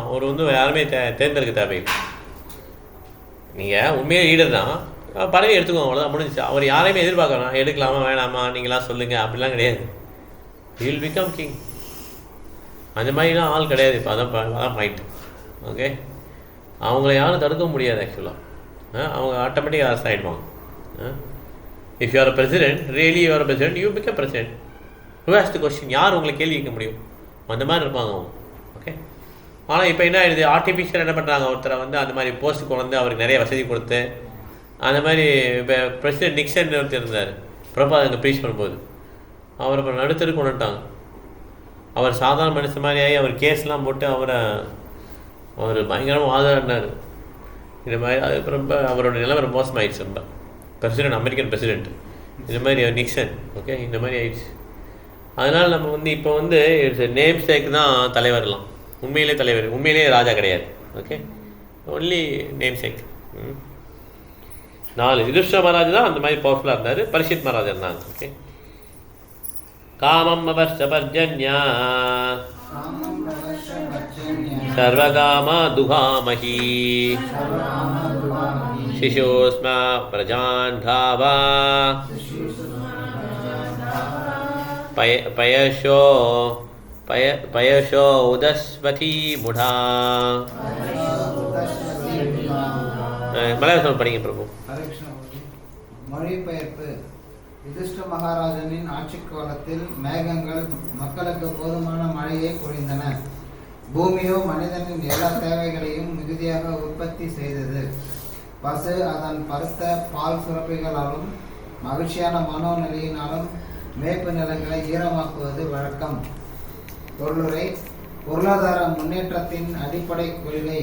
அவர் வந்து யாருமே தேர்ந்தெடுக்க தேவையில்லை. நீங்கள் உண்மையாக லீடர் தான், பதவி எடுத்துக்கோங்க, அவ்வளோதான், முடிஞ்சிச்சு. அவர் யாரையுமே எதிர்பார்க்கலாம், எடுக்கலாமா வேணாமா நீங்களாம் சொல்லுங்கள் அப்படிலாம் கிடையாது. You will become king. அந்த மாதிரிலாம் ஆள் கிடையாது. இப்போ அதான் பாயிண்ட். ஓகே, அவங்கள யாரும் தடுக்க முடியாது. ஆக்சுவலாக அவங்க ஆட்டோமேட்டிக்காக அரசு ஆகிடுவாங்க. If you are a president, really you are a president, you become president. Who has to question? யார் உங்களை கேள்வி கேட்க முடியும்? அந்த மாதிரி இருப்பாங்க அவங்க. ஓகே, ஆனால் இப்போ என்ன ஆயிடுது, ஆர்டிஃபிஷியல் என்ன பண்ணுறாங்க, ஒருத்தரை வந்து அந்த மாதிரி போஸ்ட்டுக்கு கொண்டு வந்து அவருக்கு நிறைய வசதி கொடுத்து, அந்த மாதிரி இப்போ பிரசிடென்ட் நிக்சன் ஒருத்தர் இருந்தார், பிரபா அங்கே ப்ரீச் பண்ணும்போது அவரை இப்போ நடுத்தருக்கு கொண்டு வந்துட்டாங்க. அவர் சாதாரண மனுஷன் மாதிரி ஆகி அவர் கேஸ்லாம் போட்டு அவர் பயங்கரமாக வாதாடினார். இந்த மாதிரி அது ரொம்ப அவரோட நிலைமை ரொம்ப மோசமாயிடுச்சு. ரொம்ப பிரசிடென்ட், அமெரிக்கன் பிரசிடென்ட் இந்த மாதிரி நிக்சன், ஓகே, இந்த மாதிரி ஆயிடுச்சு. அதனால் நம்ம வந்து இப்போ வந்து நேம் ஸ்டேக் தான் தலைவர்லாம், உண்மையிலே தலைவர், உண்மையிலே ராஜா கிடையாது. Okay, only name stake. 4 Yudhishthira Maharaj தான் அந்த மாதிரி பவர்ஃபுல்லாக இருந்தார், பரீட்சித் மகாராஜா இருந்தாங்க. ஓகே, காமம் அவர்ஷபர்ஜன்யா சர்வகாமா துகாமஹி சிசோஸ்மா பிரஜான் தாவா பயசோ உதஸ்வதி முடா. மலையாளம் படிங்க பிரபு. மொழிபெயர்ப்பு. யுதிஷ்டிர மகாராஜனின் ஆட்சி காலத்தில் மேகங்கள் மக்களுக்கு போதுமான மழையை பொழிந்தன. பூமியோ மனிதனின் எல்லா தேவைகளையும் மிகுதியாக உற்பத்தி செய்தது. பசு அதன் பருத்த பால் சுரப்பிகளாலும் மகிழ்ச்சியான மனோநிலையினாலும் மேய்ப்பு நிலங்களை ஈரமாக்குவது வழக்கம். பொருளுரை. பொருளாதார முன்னேற்றத்தின் அடிப்படை கொள்கை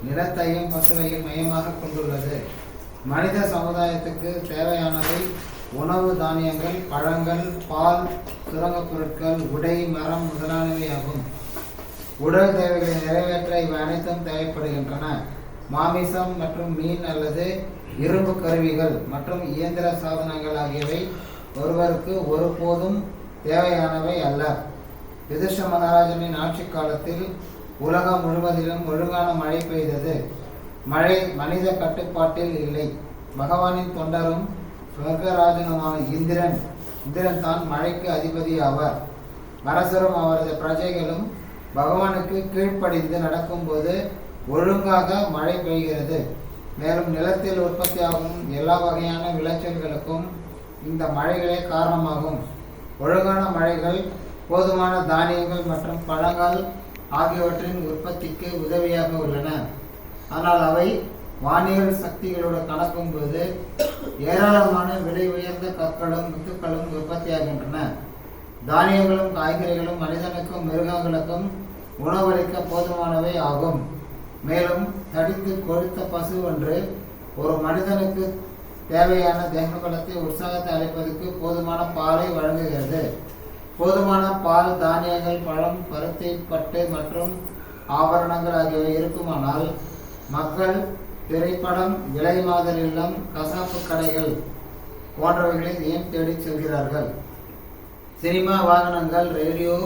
நிலத்தையும் பசுவையும் மையமாக கொண்டுள்ளது. மனித சமுதாயத்துக்கு தேவையானவை உணவு தானியங்கள், பழங்கள், பால், சுரங்கப் பொருட்கள், உடை, மரம் முதலானவையாகும். உடல் தேவைகளை நிறைவேற்ற இவை அனைத்தும் தேவைப்படுகின்றன. மாமிசம் மற்றும் மீன் அல்லது இரும்பு கருவிகள் மற்றும் இயந்திர சாதனங்கள் ஆகியவை ஒருவருக்கு ஒருபோதும் தேவையானவை அல்ல. யுதிஷ்டிர மகாராஜனின் ஆட்சி காலத்தில் உலகம் முழுவதிலும் ஒழுங்கான மழை பெய்தது. மழை மனித கட்டுப்பாட்டில் இல்லை. பகவானின் தொண்டரும் ஸ்வர்கராஜனுமான இந்திரன் தான் மழைக்கு அதிபதி ஆவார். அரசரும் அவரது பிரஜைகளும் பகவானுக்கு கீழ்ப்படிந்து நடக்கும்போது ஒழுங்காக மழை பெய்கிறது. மேலும் நிலத்தில் உற்பத்தியாகும் எல்லா வகையான விளைச்சல்களுக்கும் இந்த மழைகளே காரணமாகும். ஒழுங்கான மழைகள் போதுமான தானியங்கள் மற்றும் பழங்கள் ஆகியவற்றின் உற்பத்திக்கு உதவியாக உள்ளன. ஆனால் அவை வானியல் சக்திகளோடு கலக்கும்போது ஏராளமான விலை உயர்ந்த கற்களும் முத்துக்களும் உற்பத்தியாகின்றன. தானியங்களும் காய்கறிகளும் மனிதனுக்கும் மிருகங்களுக்கும் உணவளிக்க போதுமானவை ஆகும். மேலும் தடித்து கொழுத்த பசு ஒன்று ஒரு மனிதனுக்கு தேவையான தேகபலத்தை உற்சாகத்தை அளிப்பதற்கு போதுமான பாலை வழங்குகிறது. போதுமான பால், தானியங்கள், பழம், பருத்தி, பட்டு மற்றும் ஆபரணங்கள் ஆகியவை இருக்குமானால் மக்கள் திரைப்படம், விலை மாதர் இல்லம், கசாப்பு கடைகள் போன்றவைகளை ஏன் தேடி செல்கிறார்கள்? சினிமா, வாகனங்கள், ரேடியோ,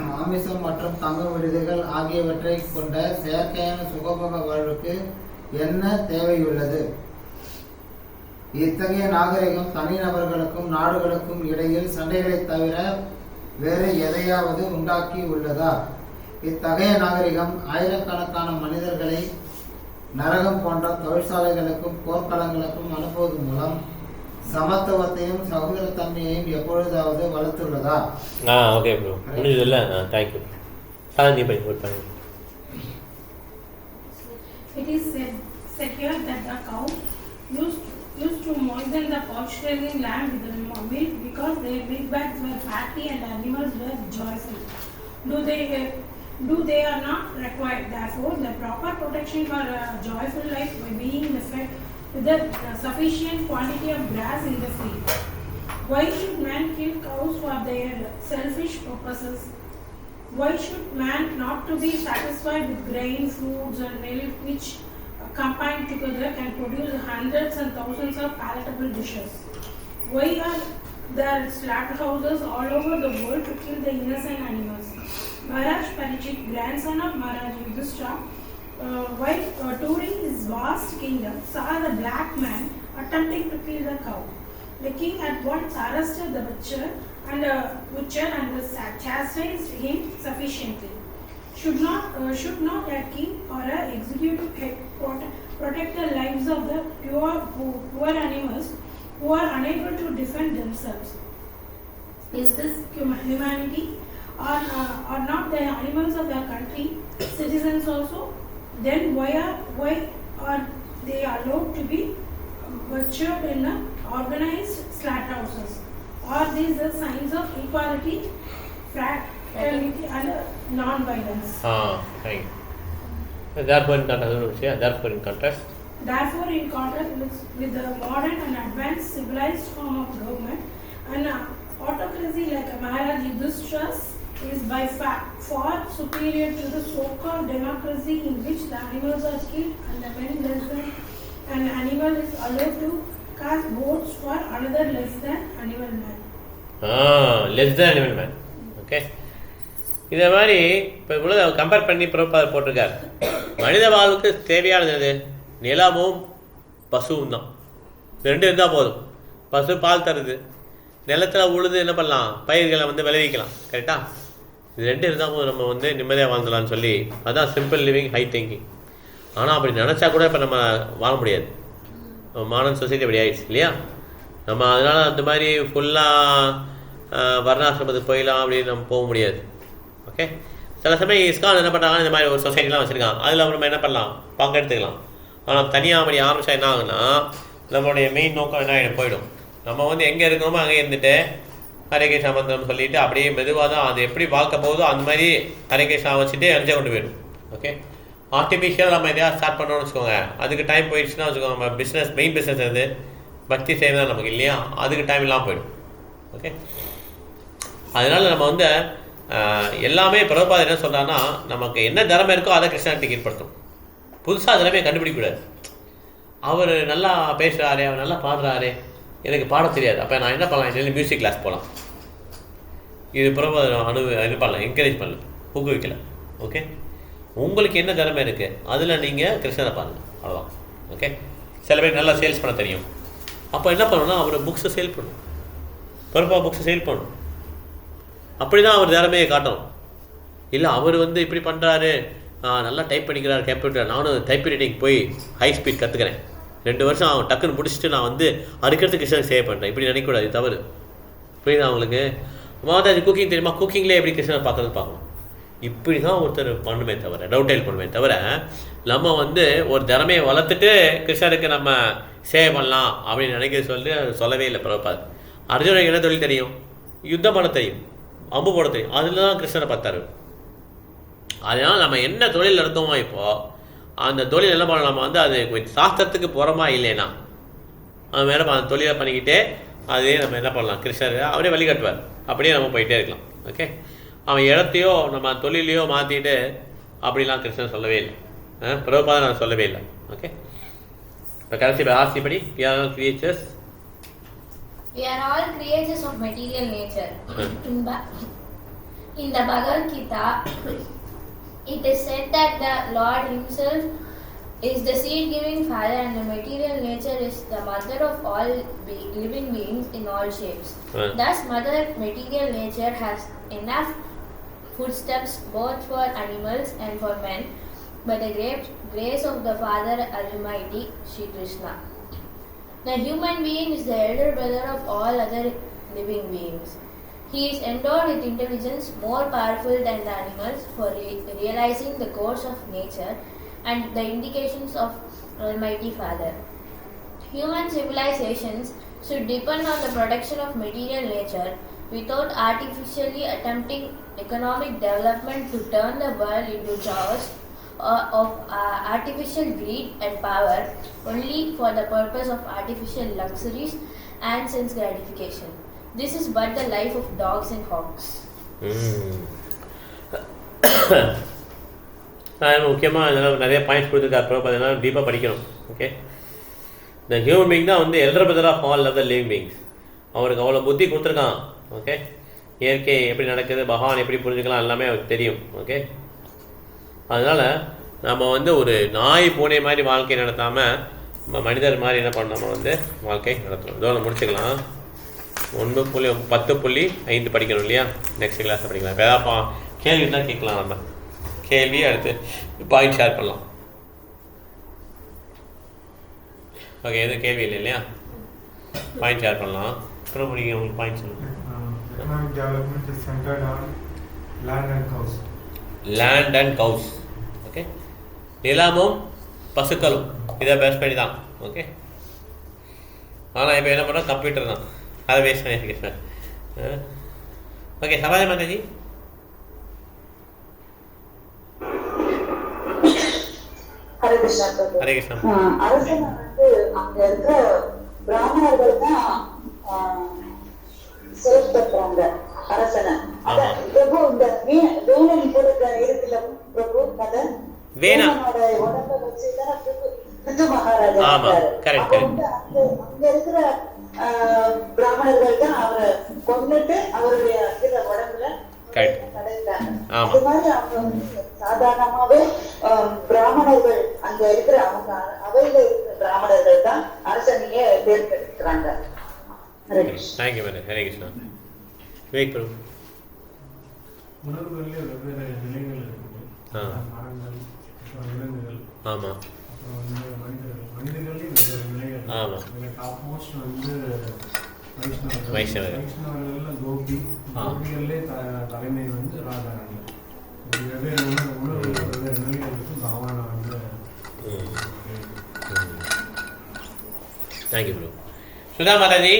மாமிசம் மற்றும் தங்க விடுதிகள் ஆகியவற்றை கொண்ட செயற்கையான சுகபோக வாழ்வுக்கு என்ன தேவையுள்ளது? இத்தகைய நாகரிகம் தனிநபர்களுக்கும் நாடுகளுக்கும் இடையில் சண்டைகளை தவிர வேறு எதையாவது உண்டாக்கி உள்ளதா? இத்தகைய நாகரிகம் ஆயிரக்கணக்கான மனிதர்களை நரகம் போன்ற தொழிற்சாலைகளுக்கும் போர்க்களங்களுக்கும் அனுப்புவது மூலம் சமத்துவத்தையும் சகோதரத்தன்மையையும் எப்பொழுதாவது வளர்த்துள்ளதா? ஓகே ப்ரோ, முடிஞ்சதில்ல. தேங்க்யூ. நீ பண்ணி. It is said here that the cow used to moisten the Australian land with milk because their milk bags were fatty and animals were joyful. They are not required. Therefore, the proper protection for a joyful life by being fed with a sufficient quantity of grass in the field. Why should man kill cows for their selfish purposes? Why should man not to be satisfied with grain, fruits and milk which combined together can produce hundreds and thousands of palatable dishes? Why are there slaughterhouses all over the world to kill the innocent animals? Maharaj Parikshit, grandson of Maharaj Yudhishthira, while touring his vast kingdom, saw the black man attempting to kill the cow. The king at once arrested the butcher and chastised him sufficiently. Should not a king or an executive head protect the lives of the poor animals who are unable to defend themselves? Is this humanity? Are not the animals of their country citizens also? Then why are they allowed to be butchered in organized slaughterhouses? Are these the signs of equality, fraternity and non-violence? Thank you. Therefore, in contrast. Therefore, in contrast with the modern and advanced civilized form of government, an autocracy like Maharaj Yudhishthira's is by far superior to the so-called democracy in which the animals are killed and the men less than an animal is allowed to cast votes for another less than animal man. Less than animal man. Okay. இதே மாதிரி இப்போ இவ்வளோ compare பண்ணி பிரபாதர் போட்டிருக்கார். மனித வாழ்வுக்கு தேவையானது எது? நிலமும் பசுவும் தான். ரெண்டு இருந்தால் போதும். பசு பால் தருது, நிலத்தில் உழுது என்ன பண்ணலாம், பயிர்களை வந்து விளைவிக்கலாம். கரெக்டாக? இது ரெண்டு இருந்தால் போதும், நம்ம வந்து நிம்மதியாக வாழ்ந்துலான்னு சொல்லி, அதுதான் சிம்பிள் லிவிங், ஹை திங்கிங். ஆனால் அப்படி நினச்சா கூட இப்போ நம்ம வாழ முடியாது. மாடர்ன் சொசைட்டி அப்படி ஆயிடுச்சு இல்லையா? நம்ம அதனால் அந்த மாதிரி ஃபுல்லாக வர்ணாசிரமத்துக்கு போயிடலாம் அப்படின்னு நம்ம போக முடியாது. ஓகே, சில சமயம் இஸ்கான் என்ன பண்ணுறாங்க, இந்த மாதிரி ஒரு சொசைட்டிலாம் வச்சுருக்காங்க, அதில் நம்ம என்ன பண்ணலாம், பங்கெடுத்துக்கலாம். ஆனால் தனியாக அப்படி ஆரம்பித்தா என்ன ஆகுன்னா, நம்மளுடைய மெயின் நோக்கம் என்ன ஆகிடும், போயிடும். நம்ம வந்து எங்கே இருக்கணுமோ அங்கே இருந்துட்டு ஹரே கிருஷ்ணா மந்திரம் சொல்லிவிட்டு அப்படியே மெதுவாக தான் அது எப்படி பார்க்க போகுதோ அந்த மாதிரி ஹரே கிருஷ்ணா வச்சுட்டு அனுப்பிச்சா கொண்டு போயிடும். ஓகே, ஆர்டிஃபிஷியல் நம்ம எதையாவது ஸ்டார்ட் பண்ணோம்னு வச்சுக்கோங்க, அதுக்கு டைம் போயிடுச்சுன்னா வச்சுக்கோங்க, நம்ம பிஸ்னஸ் மெயின் பிஸ்னஸ் அது பக்தி செய்யறது நமக்கு இல்லையா, அதுக்கு டைம் இல்லாமல் போயிடும். ஓகே, அதனால் நம்ம வந்து எல்லாமே பிரபுபாதர் என்ன சொல்கிறாருன்னா, நமக்கு என்ன திறமை இருக்கோ அதை கிருஷ்ணாகிட்ட ஈடுபடுத்தும். புதுசாக திறமையை கண்டுபிடிக்கக்கூடாது. அவர் நல்லா பேசுகிறாரே, அவர் நல்லா பாடுறாரே, எனக்கு பாட தெரியாது, அப்போ நான் என்ன பண்ணலாம், இல்லை மியூசிக் கிளாஸ் போகலாம். இது பிரபுபாதர் இது பண்ணலாம், என்கரேஜ் பண்ணல, ஊக்குவிக்கலை. ஓகே, உங்களுக்கு என்ன திறமை இருக்குது அதில் நீங்கள் கிருஷ்ணரை பாருங்கள், அவ்வளோதான். ஓகே, சில பேர் நல்லா சேல்ஸ் பண்ண தெரியும், அப்போ என்ன பண்ணணும்னா அவர் புக்ஸை சேல் பண்ணணும், பிரபுபா புக்ஸை சேல் பண்ணணும். அப்படி தான் அவர் திறமையை காட்டணும். இல்லை அவர் வந்து இப்படி பண்ணுறாரு, நல்லா டைப் பண்ணிக்கிறார் கம்ப்யூட்டர், நானும் டைப் ரைட்டிங் போய் ஹை ஸ்பீட் கற்றுக்கிறேன், 2 வருஷம் அவன் டக்குன்னு முடிச்சுட்டு நான் வந்து அடுக்கிறது கிருஷ்ணன் சேவ் பண்ணுறேன், இப்படி நினைக்கக்கூடாது, தவறு. புரியுதா அவங்களுக்கு? மாதாஜி குக்கிங் தெரியுமா, குக்கிங்லேயே எப்படி கிருஷ்ணனை பார்க்கறது பார்க்கணும். இப்படி தான் ஒருத்தர் பண்ணுமே தவிர, டவுட்டைல் பண்ணுமே தவிர, நம்ம வந்து ஒரு திறமையை வளர்த்துட்டு கிருஷ்ணருக்கு நம்ம சேவ் பண்ணலாம் அப்படின்னு நினைக்க சொல்லவே இல்லை பிரபுபாதர். அர்ஜுனுக்கு என்ன தொழில் தெரியும், யுத்தம் பண்ண தெரியும், அம்பு போட தெரியும், அதில் தான் கிருஷ்ணரை பார்த்தாரு. அதனால் நம்ம என்ன தொழில் இருக்கோமோ இப்போது அந்த தொழில் என்ன பண்ணலாம், நம்ம வந்து அது சாஸ்திரத்துக்கு புறமா இல்லைன்னா அது மேலே அந்த தொழிலை பண்ணிக்கிட்டே அதே நம்ம என்ன பண்ணலாம், கிருஷ்ணர் அவரே வழிகாட்டுவார், அப்படியே நம்ம போயிட்டே இருக்கலாம். ஓகே, அவன் இடத்தையோ நம்ம தொழிலையோ மாற்றிட்டு அப்படிலாம் கிருஷ்ணன் சொல்லவே இல்லை, பிரபுபாதர் நான் சொல்லவே இல்லை. ஓகே, இப்போ கடைசி ஆசிப்படி creatures. We are all creatures of material nature. In the Bhagavad Gita, it is said that the Lord Himself is the seed-giving Father and the material nature is the mother of all living beings in all shapes. Thus, Mother Material Nature has enough footsteps both for animals and for men by the great grace of the Father Almighty, Shri Krishna. The human being is the elder brother of all other living beings. He is endowed with intelligence more powerful than the animals for realizing the course of nature and the indications of Almighty Father. Human civilizations should depend on the production of material nature without artificially attempting economic development to turn the world into chaos of artificial greed and power only for the purpose of artificial luxuries and sense gratification. This is but the life of dogs and hogs. முக்கியமாக இதெல்லாம் நிறைய points கொடுத்துருக்காரு பிரபுபாதர், அதெல்லாம் டீப்பாக படிக்கணும். Okay, இந்த human being தான் வந்து elder brother of all other living beings. அவருக்கு அவ்வளோ புத்தி கொடுத்துருக்கான். ஓகே, இயற்கை எப்படி நடக்குது, பகவான் எப்படி புரிஞ்சுக்கலாம் எல்லாமே அவருக்கு தெரியும். ஓகே, அதனால் நம்ம வந்து ஒரு நாய் பூனை மாதிரி வாழ்க்கை நடத்தாமல் நம்ம மனிதர் மாதிரி என்ன பண்ணோம், நம்ம வந்து வாழ்க்கை நடத்தணும். இதோட முடிச்சுக்கலாம். 10.5 படிக்கணும் இல்லையா, நெக்ஸ்ட் கிளாஸில் படிக்கலாம். இப்போ ஏதாவது கேள்வி தான் கேட்கலாம், நம்ம கேள்வி அடுத்து பாயிண்ட் ஷேர் பண்ணலாம். ஓகே, எதுவும் கேள்வி இல்லை இல்லையா, பாயிண்ட் ஷேர் பண்ணலாம். அப்புறம் நீங்கள் உங்களுக்கு பாயிண்ட் சொல்லுங்கள். Economic development is centered on land and cows. Land and cows. Okay, நிலமும் பசுக்களும் இதை பேஸ் பண்ணி தான். ஓகே, ஆனால் இப்போ என்ன பண்ணுறோம், கம்ப்யூட்டர் தான், அதை பேஸ் பண்ணியிருக்கேன் சார். ஓகே, சபாஜி மாதாஜி. கிருஷ்ணா பிரபு. ஹரே கிருஷ்ணா. அரசனை வந்து அங்க இருக்கிற பிராமணர்கள் தான் செலக்ட் பண்றாங்க அரசனை. அதான் பிரபு இந்த வேணன் கூட இருக்குல்ல பிரபு, கதை வேணனோட உடம்ப வச்சுதான் பிருது மகாராஜா இருக்காரு. அப்ப வந்து அங்க இருக்கிற பிராமணர்கள் தான் அவரை கொண்டுட்டு அவருடைய உடம்புல கடைத்தாங்க. அது மாதிரி அவங்க வந்து சாதாரணமாவே பிராமணர்கள் அங்க இருக்கிற அவங்க அவையில இருக்கிற பிராமணர்கள் தான் அரசனையே தேர்ந்தெடுக்கிறாங்க. Thank you madam. ஹரே கிருஷ்ணா. விவேக் பிரபு. உணர்வுகளிலே வெவ்வேறு நிலைகள் இருக்குது. மரங்கள், விலங்குகள், ஆமாம், அப்புறம் வந்து மனிதர்களே வெவ்வேறு நிலைகள். ஆமாம், டாப் மோஸ்ட் வந்து வைஷ்ணவர்கள். வைஷ்ணவர்கள்ல கோபி, கோபிகளிலே தலைமை வந்து ராதாராணி. வெவ்வேறு உணர்வுகள் வெவ்வேறு நிலைகளுக்கு பகவானை வந்து. Thank you bro. சுதா மாதாஜி.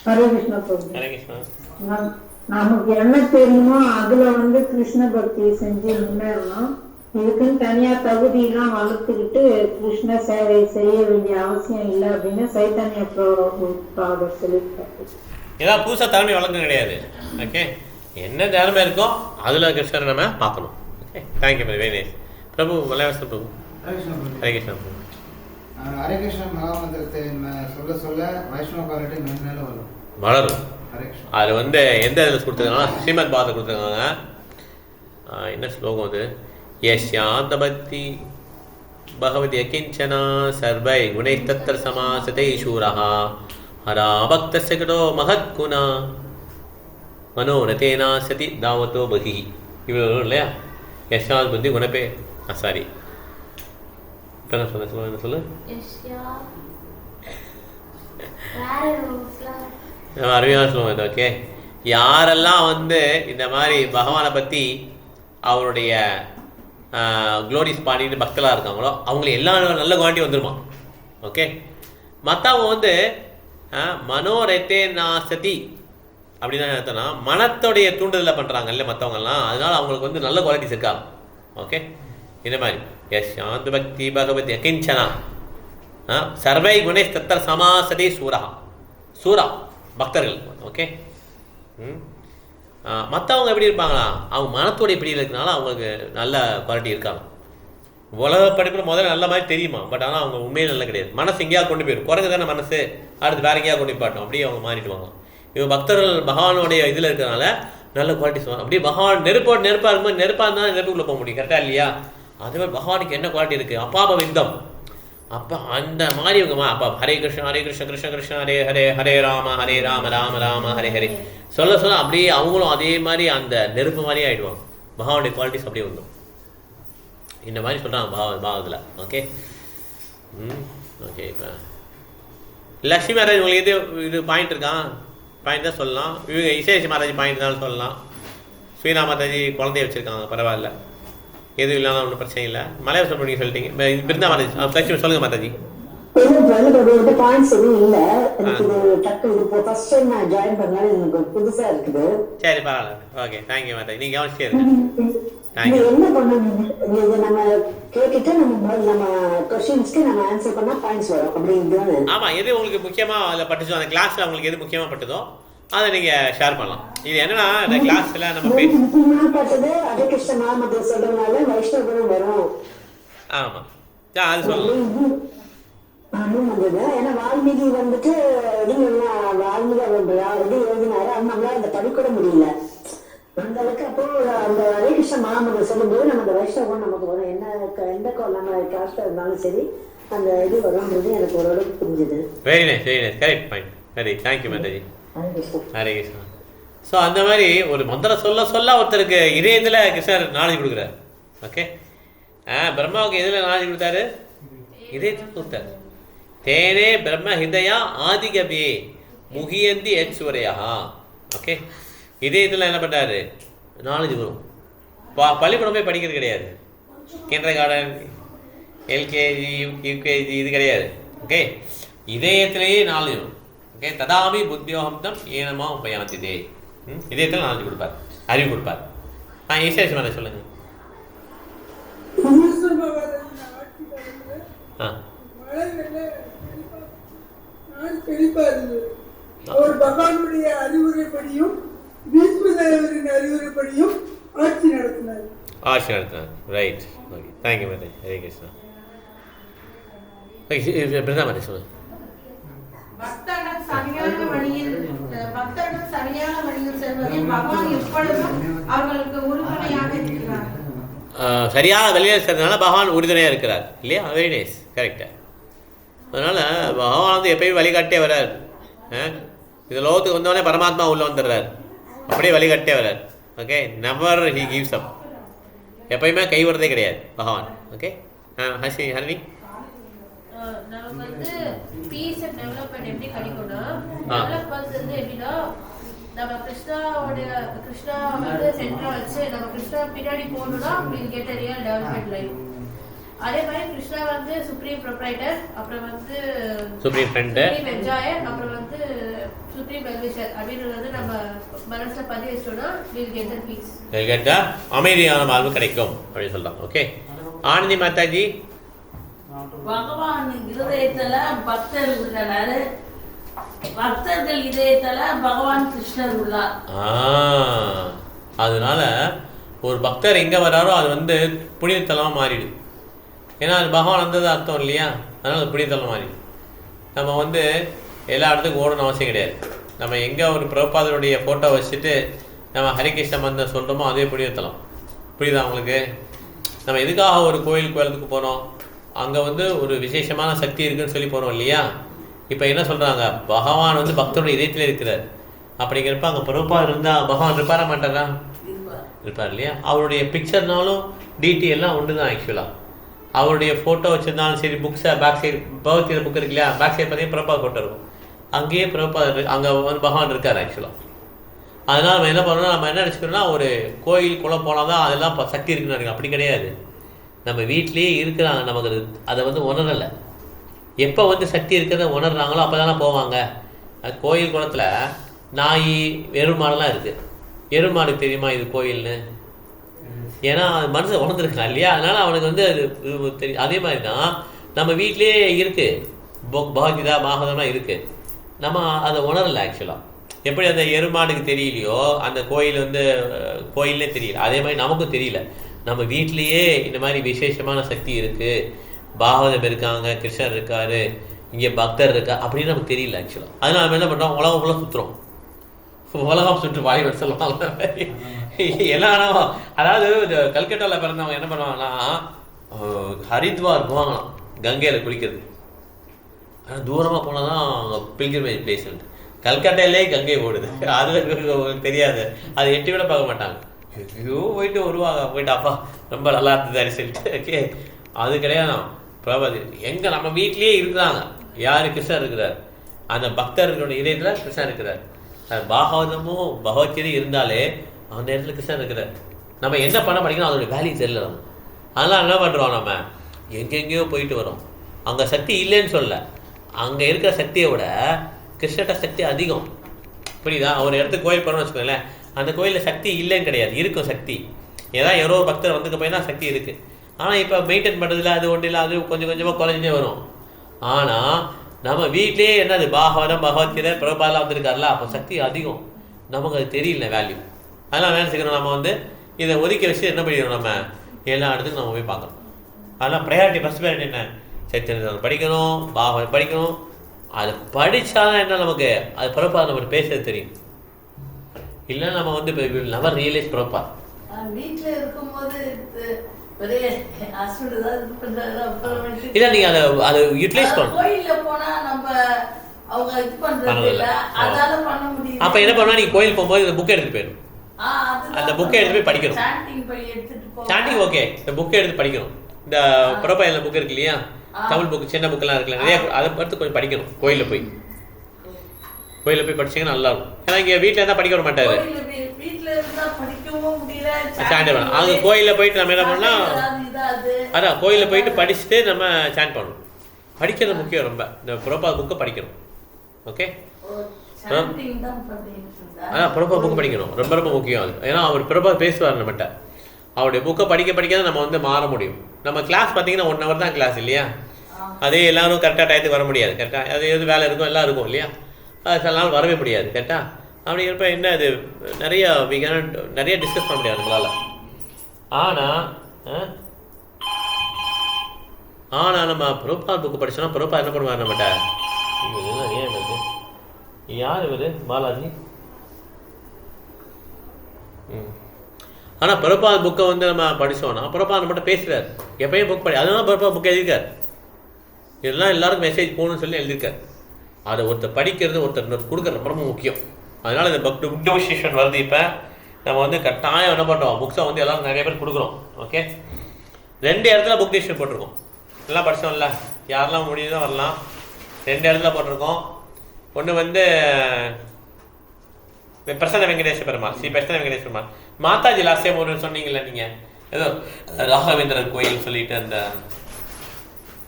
ஹரே கிருஷ்ணா பிரபு. ஹரே கிருஷ்ணா. நமக்கு என்ன தெரியுமோ அதுல வந்து கிருஷ்ண பக்தி செஞ்சு முன்னேறணும். இதுக்குன்னு தனியா தகுதியெல்லாம் வளர்த்துக்கிட்டு கிருஷ்ண சேவை செய்ய வேண்டிய அவசியம் இல்லை அப்படின்னு சைத்தன்ய பிரபுபாதர் சொல்லியிருக்காரு. ஏதாவது புதுசாக திறமை வழக்கம் கிடையாது. ஓகே, என்ன திறமை இருக்கோ அதில் கிருஷ்ணரை நம்ம பார்க்கணும். Okay, thank you very nice. Prabhu Malayala Prabhu. Hare Krishna Prabhu. Hare Krishna மகாமந்திரத்தை சொல்ல சொல்ல வைஷ்ணவ குவாலிட்டி மேலும் வளரும். அது வந்து எந்த இதில் கொடுத்துருக்காங்கன்னா ஸ்ரீமத் பாரத கொடுத்துருக்காங்க. என்ன ஸ்லோகம் அது? யஸ்யாந்த பக்தி பகவதி அகிஞ்சனா சர்வை குணை தத்திர சமாசத்தை சூரஹா ஹரா பக்தஸ்ய கடோ மகத் குணா மனோரதேனா சதி தாவத்தோ பகி. இவ்வளோ வரும் இல்லையா? யஸ்யாந்த் பக்தி குணப்பே சாரி இப்போ என்ன சொல்ல என்ன சொல்லு அருமையான சொல்லுவோம் இது. ஓகே, யாரெல்லாம் வந்து இந்த மாதிரி பகவானை பற்றி அவருடைய க்ளோரிஸ் பாடிட்டு பக்தலாக இருக்காங்களோ அவங்களுக்கு எல்லா நல்ல குவாலிட்டி வந்துருமா. ஓகே, மற்றவங்க வந்து மனோரத்தே நாசதி அப்படின்னு அர்த்தம்னா மனத்தோடைய தூண்டுதலை பண்ணுறாங்க இல்லை மற்றவங்கலாம், அதனால் அவங்களுக்கு வந்து நல்ல குவாலிட்டிஸ் இருக்கா. ஓகே, இந்த மாதிரி எஸ் சாந்த பக்தி பகவதி அகிஞ்சனா சர்வை குணேஷ் தத்திர சமாசதி சூரா சூரா பக்தர்கள். ஓகே, மற்றவங்க எப்படி இருப்பாங்களா? அவங்க மனத்தோடைய பிடியில் இருக்கிறனால அவங்களுக்கு நல்ல குவாலிட்டி இருக்காங்க. உலக படிப்பில் முதல்ல நல்ல மாதிரி தெரியுமா, பட் ஆனால் அவங்க உண்மையில நல்ல கிடையாது. மனசு எங்கேயா கொண்டு போயிடும், குறைஞ்சு தானே மனசு, அடுத்து வேற எங்கேயா கொண்டு போயிட்டோம், அப்படியே அவங்க மாறிடுவாங்க. இவங்க பக்தர்கள் பகவானுடைய இதில் இருக்கிறனால நல்ல குவாலிட்டிஸ் வரும். அப்படியே பகவான் நெருப்பாக இருக்கும்போது நெருப்பாக இருந்தால் நெருப்புக்குள்ளே போக முடியும், கரெக்டாக இல்லையா? அதுவே பகவானுக்கு என்ன குவாலிட்டி இருக்குது? அப்பாப விந்தம். அப்போ அந்த மாதிரி இவங்க அப்போ ஹரே கிருஷ்ண கிருஷ்ண கிருஷ்ண ஹரே ஹரே ஹரே ராம ராம ராம ஹரே ஹரே சொல்ல சொல்ல அப்படியே அவங்களும் அதே மாதிரி அந்த நெருப்பு மாதிரியே ஆகிடுவாங்க. பகவானுடைய குவாலிட்டிஸ் அப்படியே வந்துடும். இந்த மாதிரி சொல்கிறாங்க பாவத்தில். Okay, okay. இப்போ லக்ஷ்மி மகாராஜ் உங்களுக்கு இது பாயிண்ட் இருக்கான்? பாயிண்ட் தான் சொல்லலாம். இவங்க இசேஷ் மகாராஜ் பாயிண்ட் தான் சொல்லலாம். ஸ்ரீரா மாதாஜி குழந்தைய வச்சுருக்காங்க, பரவாயில்ல, எதுவும் இல்லாமல் ஒன்றும் பிரச்சனை இல்லை. மலையாள சொல்ல சொல்லிட்டீங்க. பிருந்தா மாதாஜி லட்சுமி சொல்லுங்கள் மாதாஜி. பாயிண்ட்ஸ் எதுவும் இல்ல, எனக்கு இது டக்கு இப்போ ஃபர்ஸ்ட் டைம் நான் ஜாயின் பண்ணால எனக்கு புதுசா இருக்குது. சரி, பரவாயில்ல. Okay, thank you Mataji. நீங்க கவனிச்சே இருங்க. தேங்க்யூ. என்ன பண்ணணும், இது நம்ம கேட்டுட்டு நம்ம क्वेश्चंसக்கு நம்ம ஆன்சர் பண்ணா பாயிண்ட்ஸ் வரும் அப்படிங்கிறது. ஆமா, எது உங்களுக்கு முக்கியமா அதில் பட்டுச்சோ, அந்த கிளாஸ்ல உங்களுக்கு எது முக்கியமா பட்டதோ அதை நீங்க ஷேர் பண்ணலாம். இது என்னன்னா இந்த கிளாஸ்ல நம்ம முக்கியமா பட்டது ஹரே கிருஷ்ண மகாமந்திரம் சொல்றதுனால வைஷ்ணவ குணம் வரும். ஆமா, அது சொல்லலாம். ஏன்னா வால்மீகி வந்துட்டு வால்மீகி ஆல்ரெடி எழுதினாரு, அது நம்மளால அந்த படிக்கூட முடியல அந்த அளவுக்கு. அப்போ அந்த ஹரே கிருஷ்ண மகாமந்திரம் சொல்லும்போது நம்ம அந்த வைஷ்ணவம் நமக்கு வரும். என்ன எந்த நம்ம காஸ்டா இருந்தாலும் சரி அந்த இது வரும்ன்றது எனக்கு ஓரளவுக்கு புரிஞ்சுது. Very nice, very nice, correct point. Very thank you Mataji. Hare Krishna. So அந்த மாதிரி ஒரு மந்திரம் சொல்ல சொல்ல ஒருத்தருக்கு இதயத்தில் கிருஷ்ணர் நாலேஜ் கொடுக்குறாரு. ஓகே, பிரம்மாவுக்கு எதில் நாலேஜ் கொடுத்தாரு? இதயத்துக்கு கொடுத்தாரு. தேனே பிரம்ம ஹிதயா ஆதிகபே முகியந்தி எச்சுவரையா. ஓகே, இதயத்தில் என்ன பண்ணுறாரு? நாலேஜ் வரும். பள்ளிக்கூடம் போய் படிக்கிறது கிடையாது, கிண்டர் கார்டன், எல்கேஜி யூகேஜி இது கிடையாது. ஓகே, இதயத்திலேயே நாலேஜ் வரும். ஓகே, ததாமி புத்தியோகம்தம் ஏனமா உபயாந்திதே. இதயத்தில் நாலேஜ் கொடுப்பார், அறிவு கொடுப்பார். ஈஸ்வரன் சொல்லுங்க. மழை வெள்ள நாடு செழிப்பா இருந்தது. அவர் பகவானுடைய அறிவுரைப்படியும் பீஷ்மதேவரின் அறிவுரைப்படியும் ஆட்சி நடத்தினார். Right. Okay, thank you Mataji. Hare Krishna. Brinda Mataji சொல்லுங்க. பக்தர்கள் சரியான வழியில் செல்வதில் பகவான் எப்பொழுதும் அவர்களுக்கு உறுதுணையாக இருக்கிறார். சரியான வழியில் சென்றதுனால பகவான் உறுதுணையாக இருக்கிறார் இல்லையா? வெரி நைஸ், கரெக்டாக. அதனால் பகவான் வந்து எப்பயும் வழிகாட்டே வர்றார். இந்த லோகத்துக்கு வந்தோடனே பரமாத்மா உள்ளே வந்துடுறார், அப்படியே வழிகாட்டே வர்றார். ஓகே, நெவர் ஹி கிவ்ஸ் அப், எப்பயுமே கைவிடுறதே கிடையாது பகவான். ஓகே, ஹரிணி. நமக்கு வந்து பீஸ் அண்ட் டெவலப்மெண்ட் எப்படி கிடைக்கும்னா, டெவலப்மெண்ட் வந்து எப்படின்னா நம்ம கிருஷ்ணா வந்து சென்டரா வச்சு நம்ம கிருஷ்ணா பின்னாடி போகணும்னா we'll get a real development life. அதே மாதிரி கிருஷ்ணா வந்து சுப்ரீம் ப்ரொப்ரைட்டர், அப்புறம் வந்து சுப்ரீம் ஃப்ரெண்ட், சுப்ரீம் என்ஜாயர், அப்புறம் வந்து சுப்ரீம் வெல்விஷர் அப்படின்றது வந்து நம்ம மனசுல பதிவு வச்சோம்னா we'll get the peace. அமைதியான வாழ்வு கிடைக்கும் அப்படின்னு சொல்லலாம். ஓகே, ஆனந்தி மாதாஜி. பகவான் இருதயத்துல பக்தர் உள்ளனர், பக்தர்கள் இதயத்துல பகவான் கிருஷ்ணர் உள்ளார். அதனால ஒரு பக்தர் எங்க வராரோ அது வந்து புனிதத்தலமா மாறிடும். ஏன்னா அது பகவான் வந்தது அர்த்தம் இல்லையா? அதனால அது புனிதத்தலம் மாறிடும். நம்ம வந்து எல்லா இடத்துக்கும் ஓடணும் அவசியம் கிடையாது. நம்ம எங்கே ஒரு பிரபாதருடைய ஃபோட்டோ வச்சுட்டு நம்ம ஹரிகிருஷ்ண மந்திரம் சொல்கிறோமோ அதே புனிதத்தலம். புரியுதா உங்களுக்கு? நம்ம எதுக்காக ஒரு கோயிலுக்கு போகிறோம்? அங்கே வந்து ஒரு விசேஷமான சக்தி இருக்குன்னு சொல்லி போகிறோம் இல்லையா? இப்போ என்ன சொல்கிறாங்க, பகவான் வந்து பக்தருடைய இதயத்தில் இருக்கிறார். அப்படிங்கிறப்ப அங்கே பிரபாதர் இருந்தால் பகவான் இருப்பாரா மாட்டாரா? இருப்பார் இல்லையா? அவருடைய பிக்சர்னாலும் டிடி எல்லாம் ஒன்று தான். ஆக்சுவலாக அவருடைய ஃபோட்டோ வச்சுருந்தாலும் சரி, புக்ஸை பேக் சைடு பகவத்கீதை புக் இருக்கு இல்லையா, பேக் சைடு பார்த்தீங்கன்னா பிரபாத் ஃபோட்டோ இருக்கும். அங்கேயே பிரபாத் அங்கே வந்து பகவான் இருக்கார் ஆக்சுவலாக. அதனால் நம்ம என்ன பண்ணோம்னா, நம்ம என்ன நினச்சிக்கிறோம்னா ஒரு கோயில் குளம் போனால் தான் அதெல்லாம் சக்தி இருக்குன்னு நினைக்கிறோம். அப்படி கிடையாது. நம்ம வீட்லேயே இருக்கிறாங்க, நமக்கு அதை வந்து உணரலை. எப்போ வந்து சக்தி இருக்கிறத உணர்றாங்களோ அப்போ தானே போவாங்க. அது கோயில் குளத்தில் நாய் எருமாடெல்லாம் இருக்குது. எருமாடுக்கு தெரியுமா இது கோயில்னு? ஏன்னா அது மனுஷன் உணர்ந்துருக்கான் இல்லையா? அதனால் அவனுக்கு வந்து அது தெரியும். அதே மாதிரி தான் நம்ம வீட்லேயே இருக்குது, பகவத்கீதா பாகவதம்லாம் இருக்குது. நம்ம அதை உணரலை ஆக்சுவலாக. எப்படி அந்த எருமாடுக்கு தெரியலையோ அந்த கோயில் வந்து கோயிலே தெரியல, அதே மாதிரி நமக்கும் தெரியல. நம்ம வீட்லேயே இந்த மாதிரி விசேஷமான சக்தி இருக்குது, பாகவதம் இருக்காங்க, கிருஷ்ணர் இருக்கார், இங்கே பக்தர் இருக்கா அப்படின்னு நமக்கு தெரியல ஆக்சுவலாக. அதனால் நம்ம என்ன பண்ணுறோம், உலகம் ஃபுல்லாக சுற்றுறோம். உலகம் சுற்று வாலிபர் சொல்லலாம் எல்லாம். அதாவது இந்த கல்கட்டாவில் பிறந்தவங்க என்ன பண்ணுவாங்கன்னா ஹரித்வார் போவாங்களாம் கங்கையில் குளிக்கிறது. ஆனால் தூரமாக போனால் தான் அங்கே பில்கிரிமேஜ் பிளேஸ். கல்கட்டாலே கங்கை ஓடுது, அது உங்களுக்கு தெரியாது. அதை எட்டி விட பார்க்க மாட்டாங்க. ஐயோ போயிட்டு வருவாங்க, போயிட்டு அப்பா ரொம்ப நல்லா இருந்தது சொல்லிட்டு. ஓகே, அது கிடையாது. பிரபாதி எங்கே நம்ம வீட்லேயே இருக்கிறாங்க. யார்? கிருஷ்ணர் இருக்கிறார். அந்த பக்தர்களுடைய இதயத்தில் கிருஷ்ணர் இருக்கிறார். பாகவதமும் பகவத்கீதை இருந்தாலே அந்த இடத்துல கிருஷ்ணர் இருக்கிறார். நம்ம என்ன பண்ண படிக்கணும் அதோடைய வேல்யூ தெரியல நம்ம. அதெல்லாம் என்ன பண்ணுறோம், நம்ம எங்கெங்கேயோ போயிட்டு வரோம். அங்கே சக்தி இல்லைன்னு சொல்ல, அங்கே இருக்கிற சக்தியை விட கிருஷ்ணட்ட சக்தி அதிகம். புரியுதா? ஒரு இடத்துக்கு கோயில் போகிறோம்னு வச்சுக்கோங்களேன், அந்த கோயிலில் சக்தி இல்லைன்னு கிடையாது, இருக்கும் சக்தி. ஏதாவது யாரோ பக்தர் வந்துக்க போய் தான் சக்தி இருக்குது. ஆனால் இப்போ மெயின்டைன் பண்ணுறதுல அது ஒன்றும் இல்லை, அது கொஞ்சம் கொஞ்சமாக குறைஞ்சே வரும். ஆனால் நம்ம வீட்லேயே என்னது பாகவதம் பகவத்கீதை பிரபாதெலாம் வந்திருக்காருல, அப்போ சக்தி அதிகம். நமக்கு அது தெரியல வேல்யூ. அதெல்லாம் நினச்சிக்கணும். நம்ம வந்து இதை ஒதுக்கி வச்சு என்ன பண்ணிடணும், நம்ம எல்லா இடத்துக்கும் நம்ம போய் பார்க்கணும். அதெல்லாம் ப்ரையாரிட்டி, ஃபஸ்ட் ப்ரையாரிட்டி என்ன? சைத்தன்யம் படிக்கணும், பாகவதம் படிக்கணும். அது படித்தாதான் என்ன நமக்கு அது பிரபாத் நம்ம பேசுறது தெரியும். இல்லை நம்ம வந்து இப்போ நவர் ரியலைஸ் பிரபாத் வீட்டில் இருக்கும்போது இல்லை நீங்கள் அதை யூட்டிலைஸ் பண்ணணும். கோயிலில் போனால் நம்ம அவங்க இது பண்ணுறது இல்லை, அதால பண்ண முடியும். அப்போ என்ன பண்ணால் நீங்கள் கோயில் போகும்போது இந்த புக்கை எடுத்துகிட்டு போயிடும். அந்த புக்கை எடுத்து போய் படிக்கணும். சாண்டிங் ஓகே, இந்த புக்கை எடுத்து படிக்கணும். இந்த ப்ரொஃபைல் புக் இருக்கு இல்லையா, தமிழ் புக்கு, சின்ன புக்கெல்லாம் இருக்குல்ல, நிறைய அதை பார்த்து கொஞ்சம் படிக்கணும். கோயிலில் போய் படிச்சிங்கன்னா நல்லா இருக்கும். ஏன்னா இங்கே வீட்டில் இருந்தால் படிக்க வர மாட்டாரு. அங்கே கோயிலில் போயிட்டு நம்ம என்ன பண்ணலாம், அதான் கோயிலில் போயிட்டு படிச்சுட்டு நம்ம சாண்ட் பண்ணணும். படிக்கிறது முக்கியம் ரொம்ப. இந்த பிரபா புக்கை படிக்கணும். ஓகே, அதான் பிரபா புக்கு படிக்கணும், ரொம்ப ரொம்ப முக்கியம் அது. ஏன்னா அவர் பிரபா பேசுவார் நம்மகிட்ட. அவருடைய புக்கை படிக்க தான் நம்ம வந்து மாற முடியும். நம்ம கிளாஸ் பார்த்தீங்கன்னா 1 hour தான் கிளாஸ் இல்லையா? அதே எல்லாரும் கரெக்டாக டயத்துக்கு வர முடியாது. கரெக்டாக அது எது வேலை இருக்கும் எல்லாம் இருக்கும் இல்லையா, அது சில நாள் வரவே முடியாது. கரெக்டாக அப்படிங்கிறப்ப என்ன அது நிறைய டிஸ்கஸ் பண்ண முடியாது நம்மளால். ஆனால் நம்ம பிரபுபாத் புக்கு படித்தோன்னா பிரபுபாத் என்ன பண்ணுவார் நம்மகிட்ட, ஏன் இது யார் இவர் பாலாஜி. ஆனால் பிரபுபாத் புக்கை வந்து நம்ம படித்தோன்னா பிரபுபாத் நம்மகிட்ட பேசுகிறார். எப்பயும் புக் படி, அதுதான் பிரபுபாத் புக் எழுதியிருக்கார். இதெல்லாம் எல்லாருக்கும் மெசேஜ் போகணும்னு சொல்லி எழுதியிருக்கார். அதை ஒருத்தர் படிக்கிறது ஒருத்தர் கொடுக்குறது ரொம்ப முக்கியம். அதனால் இந்த புக் டிவிஷன் வருது. இப்போ நம்ம வந்து கட்டாயம் என்ன பண்ணுறோம், புக்ஸை வந்து எல்லோரும் நிறைய பேர் கொடுக்குறோம். ஓகே, 2 இடத்துல புக் டிவிஷன் போட்டிருக்கோம். எல்லாம் படித்தோம்ல, யாரெல்லாம் முடியுதோ வரலாம். 2 இடத்துல போட்டிருக்கோம். ஒன்று வந்து பிரசன்ன வெங்கடேஸ்வர பெருமாள், ஸ்ரீ பிரசன்ன வெங்கடேஸ்வர பெருமாள் மாதாஜி லாஸ்ட் டைம் ஒரு சொன்னீங்கல்ல நீங்கள், ஏதோ ராகவேந்திரர் கோயில் சொல்லிட்டு அந்த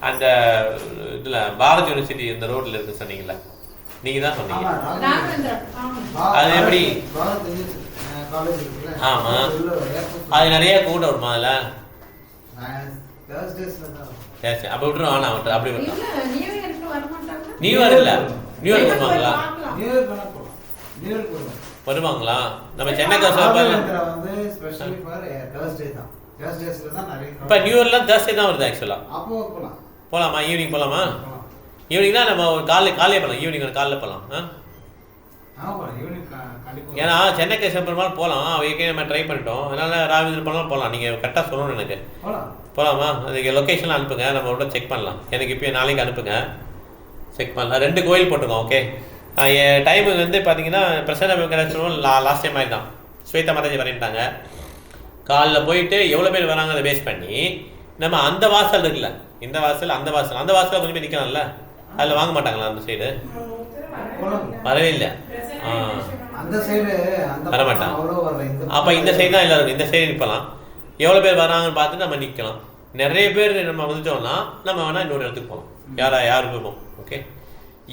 அந்த இதில் பாரத் யூனிவர்சிட்டி இந்த ரோட்டில் இருக்கு சொன்னீங்களா, நீங்கள் தான் சொன்னீங்க. அது எப்படி? ஆமாம், அது நிறைய கூட்டம் வருமா அதில்? சரி, அப்போ விட்டுருவோம். ஆனால் விட்டுரு, அப்படி விட்டுரும். நியூ இயர் இல்லை, நியூ இயர் வருவாங்களா? வருவாங்களா? நம்ம சென்னை இப்போ நியூ இயர்லாம் தேர்ஸ்டே தான் வருது ஆக்சுவலாக. போகலாமா? ஈவினிங் போகலாமா? ஈவினிங் தான் நம்ம காலையே போகலாம். ஈவினிங் காலையில் போகலாம். ஏன்னா சென்னை கேசவ பெருமாள் போகலாம், அவைக்கே நம்ம ட்ரை பண்ணிட்டோம். அதனால் ராகவேந்திர பெருமாள் போகலாம். நீங்கள் கரெக்டாக சொல்லணும் எனக்கு. போகலாமா? அதுக்கு லொக்கேஷன்லாம் அனுப்புங்க, நம்ம உடனே செக் பண்ணலாம். எனக்கு இப்போ நாளைக்கு அனுப்புங்க, செக் பண்ணலாம். 2 கோயில் போட்டிருக்கோம். ஓகே, டைமு வந்து பார்த்தீங்கன்னா பிரசன்ன வெங்கடேஸ்வரம் லாஸ்ட் டைம் மாதிரி தான் ஸ்வேதா மாதாஜி பண்ணிட்டாங்க. காலைல போயிட்டு எவ்வளோ பேர் வராங்க அதை பேஸ் பண்ணி நம்ம அந்த வாசல் இருக்குல்ல, இந்த வாசல் அந்த வாசல் கொஞ்சம் பேர் நிற்கலாம்ல, அதில் வாங்க மாட்டாங்களா? அந்த சைடு வரவே இல்லை, வரமாட்டாங்க. அப்போ இந்த சைடு தான் எல்லோரும் இந்த சைடு நிற்பலாம். எவ்வளோ பேர் வராங்கன்னு பார்த்துட்டு நம்ம நிற்கலாம். நிறைய பேர் நம்ம வந்துட்டோம்னா நம்ம வேணால் இன்னொரு இடத்துக்கு போகலாம். யார் போவோம். ஓகே,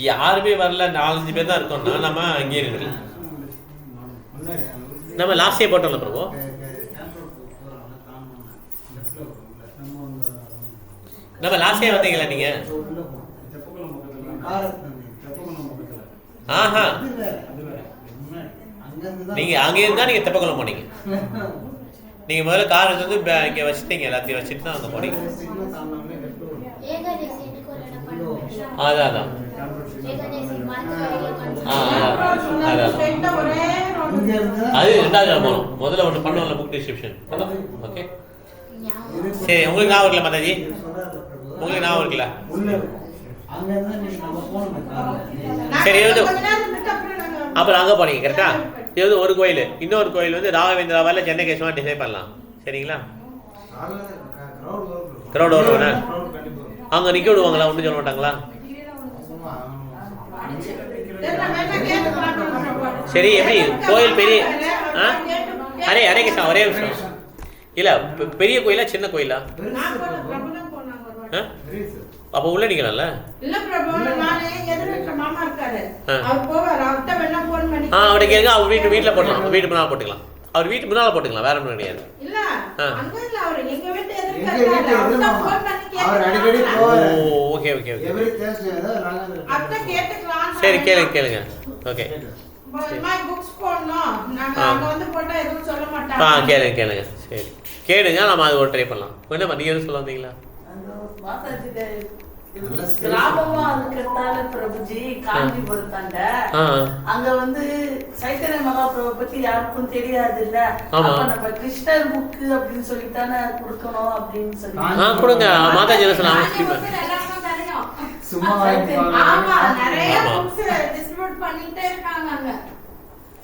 யாருமே வரல, 4-5 பேர் தான் இருக்கோம்னா நம்ம அங்கேயே இருக்கலாம். நம்ம லாஸ்டே போட்டோம்ல பிரபு, நம்ம லாஸ்டே வந்தீங்களா நீங்க? ஆஹா, நீங்க அங்கே இருந்தா நீங்க தெப்பக்குளம் போனீங்க. நீங்க முதல்ல கார் வந்து இங்க வச்சுட்டீங்க, எல்லாத்தையும் வச்சுட்டு தான் அங்க போனீங்க. அதான் அது 2வது போகணும். முதல்ல ஒன்று பண்ணுவோம்ல புக் டிஸ்கிரிப்ஷன். ஓகே, சரி. உங்களுக்கு ஞாபகம் இருக்குல்ல மாதாஜி? உங்களுக்கு ஞாபகம் இருக்குல்ல? சரி, அப்புறம் அங்கே போனீங்க கரெக்டா? இது ஒரு கோயில். இன்னொரு கோயில் வந்து ராகவேந்திராவால் சென்னை கேசவா டிசைட் பண்ணலாம். சரிங்களா? க்ரௌட் வருவாங்க, அங்கே நிற்க விடுவாங்களா? ஒன்றும் சொல்ல மாட்டாங்களா? சரி, எப்படி கோயில் பெரிய அரே கிருஷ்ணா ஒரே விஷயம் இல்லை, பெரிய கோயிலா சின்ன கோயிலா? அப்போ உள்ள நிக்கலாம்ல? அவரை கேட்க அவர் வீட்டில் போட்டலாம், வீட்டு முன்னால் போட்டுக்கலாம். அவர் வீட்டு முன்னால் போட்டுக்கலாம், வேற ஒன்றும் கிடையாது. ஓகே ஓகே ஓகே, சரி கேளுங்க. ஓகே, கேளுங்க. சரி கேளுங்க, நம்ம அது ஒரு ட்ரை பண்ணலாம். என்ன நீங்க எதுவும் சொல்ல வந்தீங்களா? கிராமமா இருக்கிறதால பிரபுஜி காஞ்சிபுரத்தாண்ட அங்க வந்து சைத்தன்ய மகாபிரபு பத்தி யாருக்கும் தெரியாது இல்ல. அப்ப நம்ம கிருஷ்ணர் புக்கு அப்படின்னு சொல்லித்தானே கொடுக்கணும் அப்படின்னு சொல்லி கொடுங்க. மாதாஜி